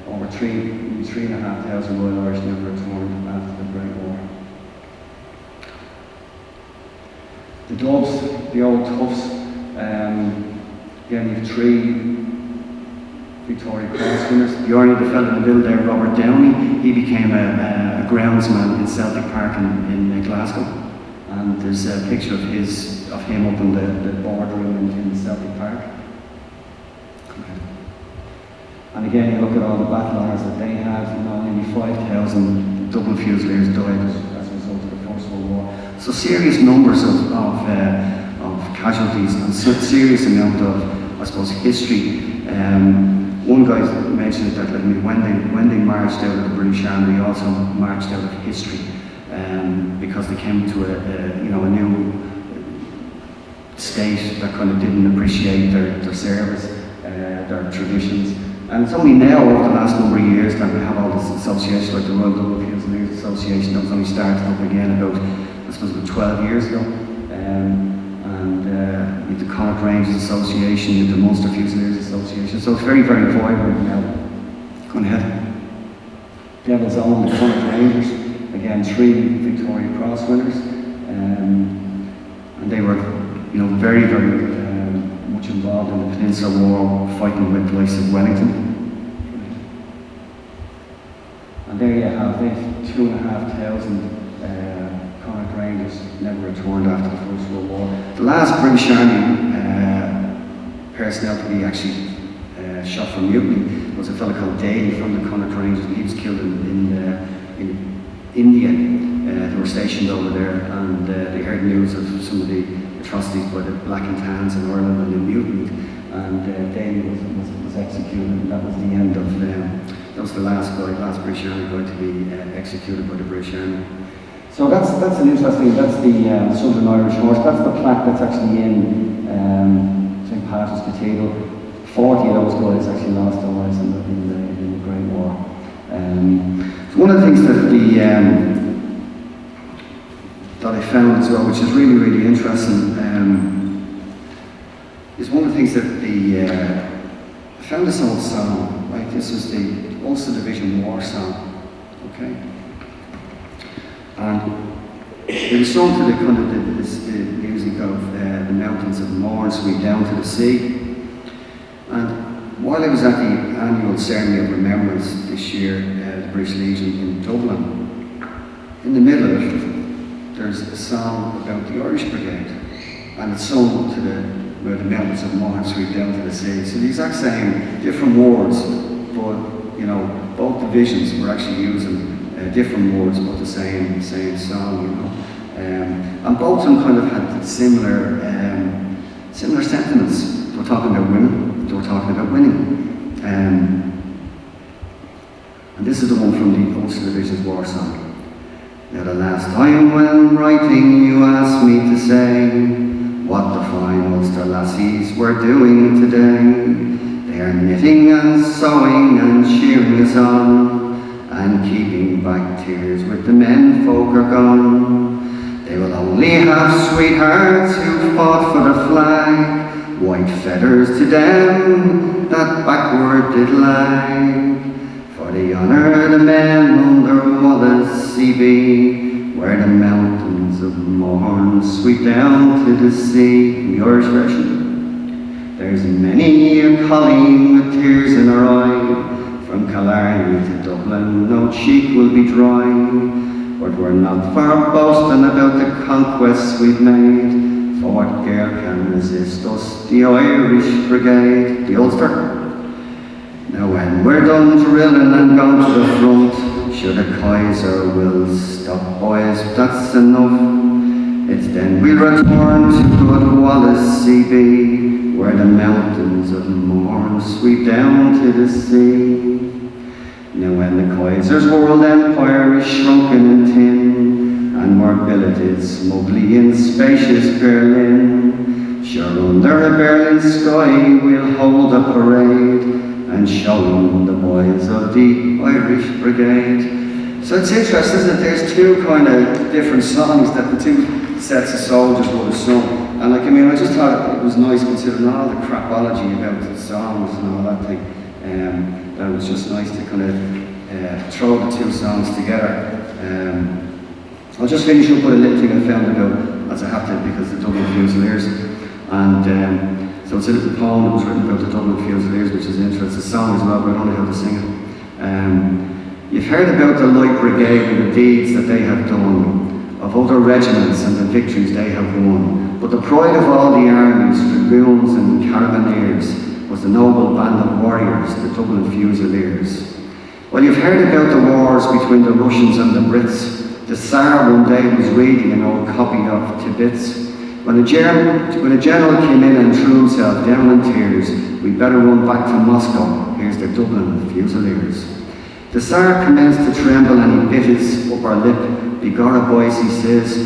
over 3,500 Royal Irish never returned after the Great War. The Dubs, the old Toughs, again you've 3 Victoria Cross winners. The only the fellow in the middle there, Robert Downey, he became a groundsman in Celtic Park in Glasgow. And there's a picture of him up in the boardroom in Celtic Park. And again, you look at all the battle honours that they had, nearly 5,000 Dublin Fusiliers died as a result of the First World War. So serious numbers of casualties and serious amount of, I suppose, history. One guy mentioned that when they marched out of the British Army, they also marched out of history because they came to a new state that kind of didn't appreciate their service, their traditions. And it's only now, over the last number of years, that we have all this association, like the Royal Dublin Fusiliers Association, that was only started up again about, I suppose, about 12 years ago. With the Connacht Rangers Association, with the Munster Fusiliers Association. So it's very, very vibrant now. Go ahead. Devil's Own, the Connacht Rangers, again, 3 Victoria Cross winners. And they were, very, very much involved in the Peninsula War, fighting with the likes of Wellington. And there you have it, 2,500 Connacht Rangers never returned after the First World War. The last British Army personnel to be actually shot for mutiny was a fellow called Daly from the Connacht Rangers. He was killed in India. They were stationed over there, and they heard news of some of the atrocities by the Black and Tans in Ireland, and they mutinied. And Daly was executed, and that was the end of. That was the last British Army guy to be executed by the British Army. So that's an interesting. That's the Southern Irish Horse. That's the plaque that's actually in St. Patrick's Cathedral. 40 of those guys actually lost their lives in the Great War. So one of the things that I found as well, which is really, really interesting, is one of the things that I found this old song, right? This is the Ulster Division War song, okay? And it was sung to the music of the mountains of Mourne, sweep down to the sea. And while I was at the annual ceremony of remembrance this year, the British Legion in Dublin, in the middle of it, there's a song about the Irish Brigade, and it's sung to where the mountains of Mourne sweep down to the sea. So the exact same, different words, but both divisions were actually using different words, but the same song, and both of them kind of had similar sentiments. They were talking about women, they were talking about winning. And this is the one from the Ulster Division's War song. Now the last time when writing you asked me to say what the fine Ulster lassies were doing today. They are knitting and sewing and cheering us on, and keeping back tears with the men folk are gone. They will only have sweethearts who fought for the flag, white feathers to them that backward did lag. For the honour of the men under Wallace CB, where the mountains of Mourne sweep down to the sea. In the Irish version. There's many a colleen with tears in her eye, from Killarney to Dublin, no cheek will be dry. But we're not far boasting about the conquests we've made, for what girl can resist us, the Irish Brigade, the Ulster? Now when we're done drilling and gone to the front, sure the Kaiser will stop, boys, that's enough. It's then we'll return to good Wallace CB, where the mountains of Mourne sweep down to the sea. Now when the Kaiser's world empire is shrunken and thin, and we're billeted smugly in spacious Berlin, sure under a Berlin sky we'll hold a parade, and show them the boys of the Irish Brigade. So it's interesting, isn't it? There's two kind of different songs that the two sets of soldiers would have sung. And I just thought it was nice considering all the crapology about the songs and all that thing. That was just nice to kind of throw the two songs together. I'll just finish up with a little thing I found about, as I have to, because the Dublin Fusiliers. And so it's a little poem that was written about the Dublin Fusiliers, which is interesting. song as well, but I don't know how to sing it. You've heard about the Light Brigade and the deeds that they have done, of other regiments and the victories they have won. But the pride of all the armies, dragoons and carabineers, was the noble band of warriors, the Dublin Fusiliers. Well, you've heard about the wars between the Russians and the Brits. The Tsar one day was reading an old copy of Tibbets. When a general came in and threw himself down in tears, "We better run back to Moscow, here's the Dublin Fusiliers." The Tsar commenced to tremble and he bit his upper lip. "Begorra, boys," he says,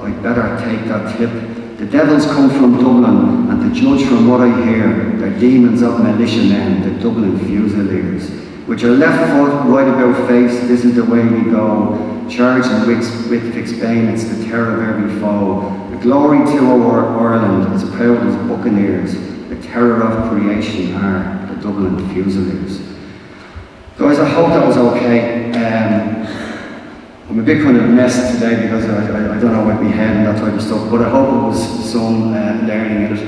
"I'd better take that tip. The devils come from Dublin, and to judge from what I hear, they're demons of militia men, the Dublin Fusiliers. With your left foot right about face, this is the way we go. Charging with fixed bayonets, the terror of every foe. The glory to our Ireland, as proud as buccaneers. The terror of creation are the Dublin Fusiliers." Guys, I hope that was okay. I'm a bit kind of messed today because I don't know about my head and that type of stuff, but I hope it was some learning in it.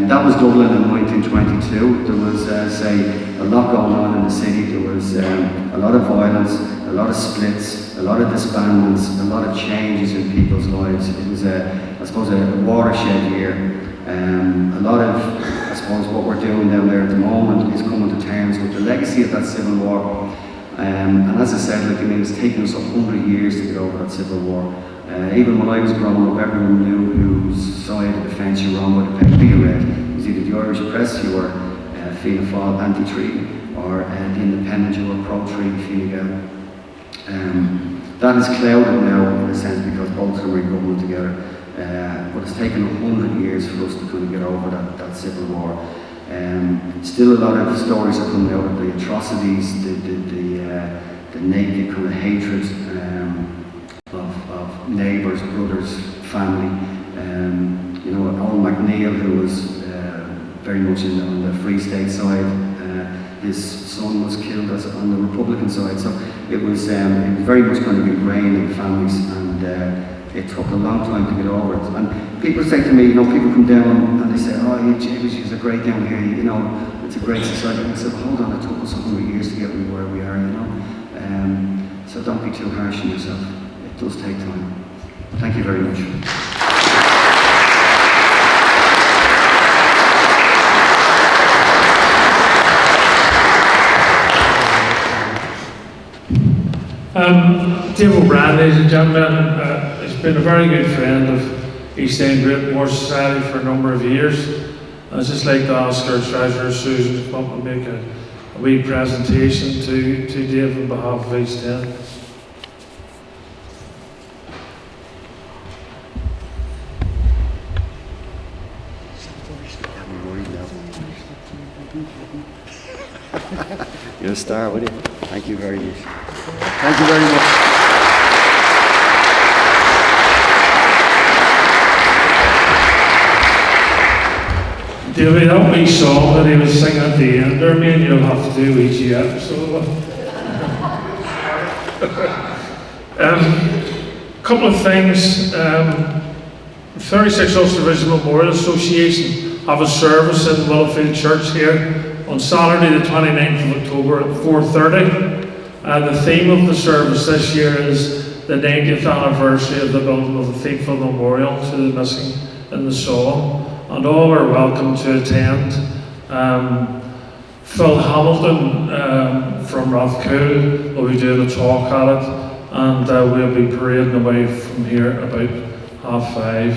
That was Dublin in 1922. There was, say, a lot going on in the city. There was a lot of violence, a lot of splits, a lot of disbandments, a lot of changes in people's lives. It was, I suppose, a watershed year. A lot of, I suppose, what we're doing down there at the moment is coming to terms with the legacy of that civil war. And as I said, like, I mean, it's taken us 100 years to get over that civil war. Even when I was growing up, everyone knew whose side of the fence you were on with a paper you read. It was either the Irish press, you were Fianna Fáil anti-treaty, or the Independent, you were pro-treaty, Fine Gael. That is clouded now in a sense because both of them are in government together. But it's taken 100 years for us to kind of get over that civil war. Still a lot of stories are coming out of the atrocities, the naked kind of hatred of neighbours, brothers, family. You know, Owen McNeill, who was very much on the Free State side, his son was killed on the Republican side. So it was very much kind of ingrained in families, and it took a long time to get over it. And people say to me, you know, people come down and they say, "Oh, yeah, Jeeves, are great down here, you know, it's a great society." And I said, "Well, hold on, it took us 100 years to get where we are, you know." So don't be too harsh on yourself. It does take time. Thank you very much. Dave O'Brien, ladies and gentlemen, has been a very good friend of East End Great War Society for a number of years. I'd just like to ask our Treasurer Susan to come up and make a wee presentation to Dave on behalf of East End. You're a star, will you? Thank you very much. Thank you very much. David, that wee song that he was singing at the end there, man, you'll have to do each episode. Couple of things. 36 Ulster Division Memorial Association have a service in Willowfield Church here on Saturday the 29th of October at 4:30. The theme of the service this year is the 90th anniversary of the building of the Thiepval Memorial to the missing in the Somme, and all are welcome to attend. Phil Hamilton from Rathcoole will be doing a talk at it, and we'll be parading away from here about 5:30.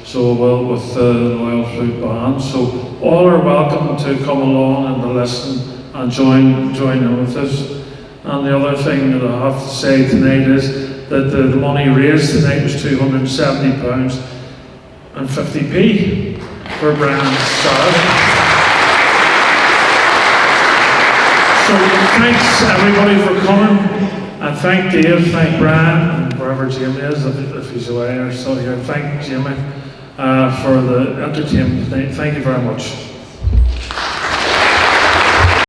So we'll with the Royal Flute Band. So all are welcome to come along and to listen and join in with us. And the other thing that I have to say tonight is that the money raised tonight was £270.50 for Brian's charity. So thanks everybody for coming, and thank Dave, thank Brian, and wherever Jamie is, if he's away or still here, thank Jamie for the entertainment tonight. Thank you very much.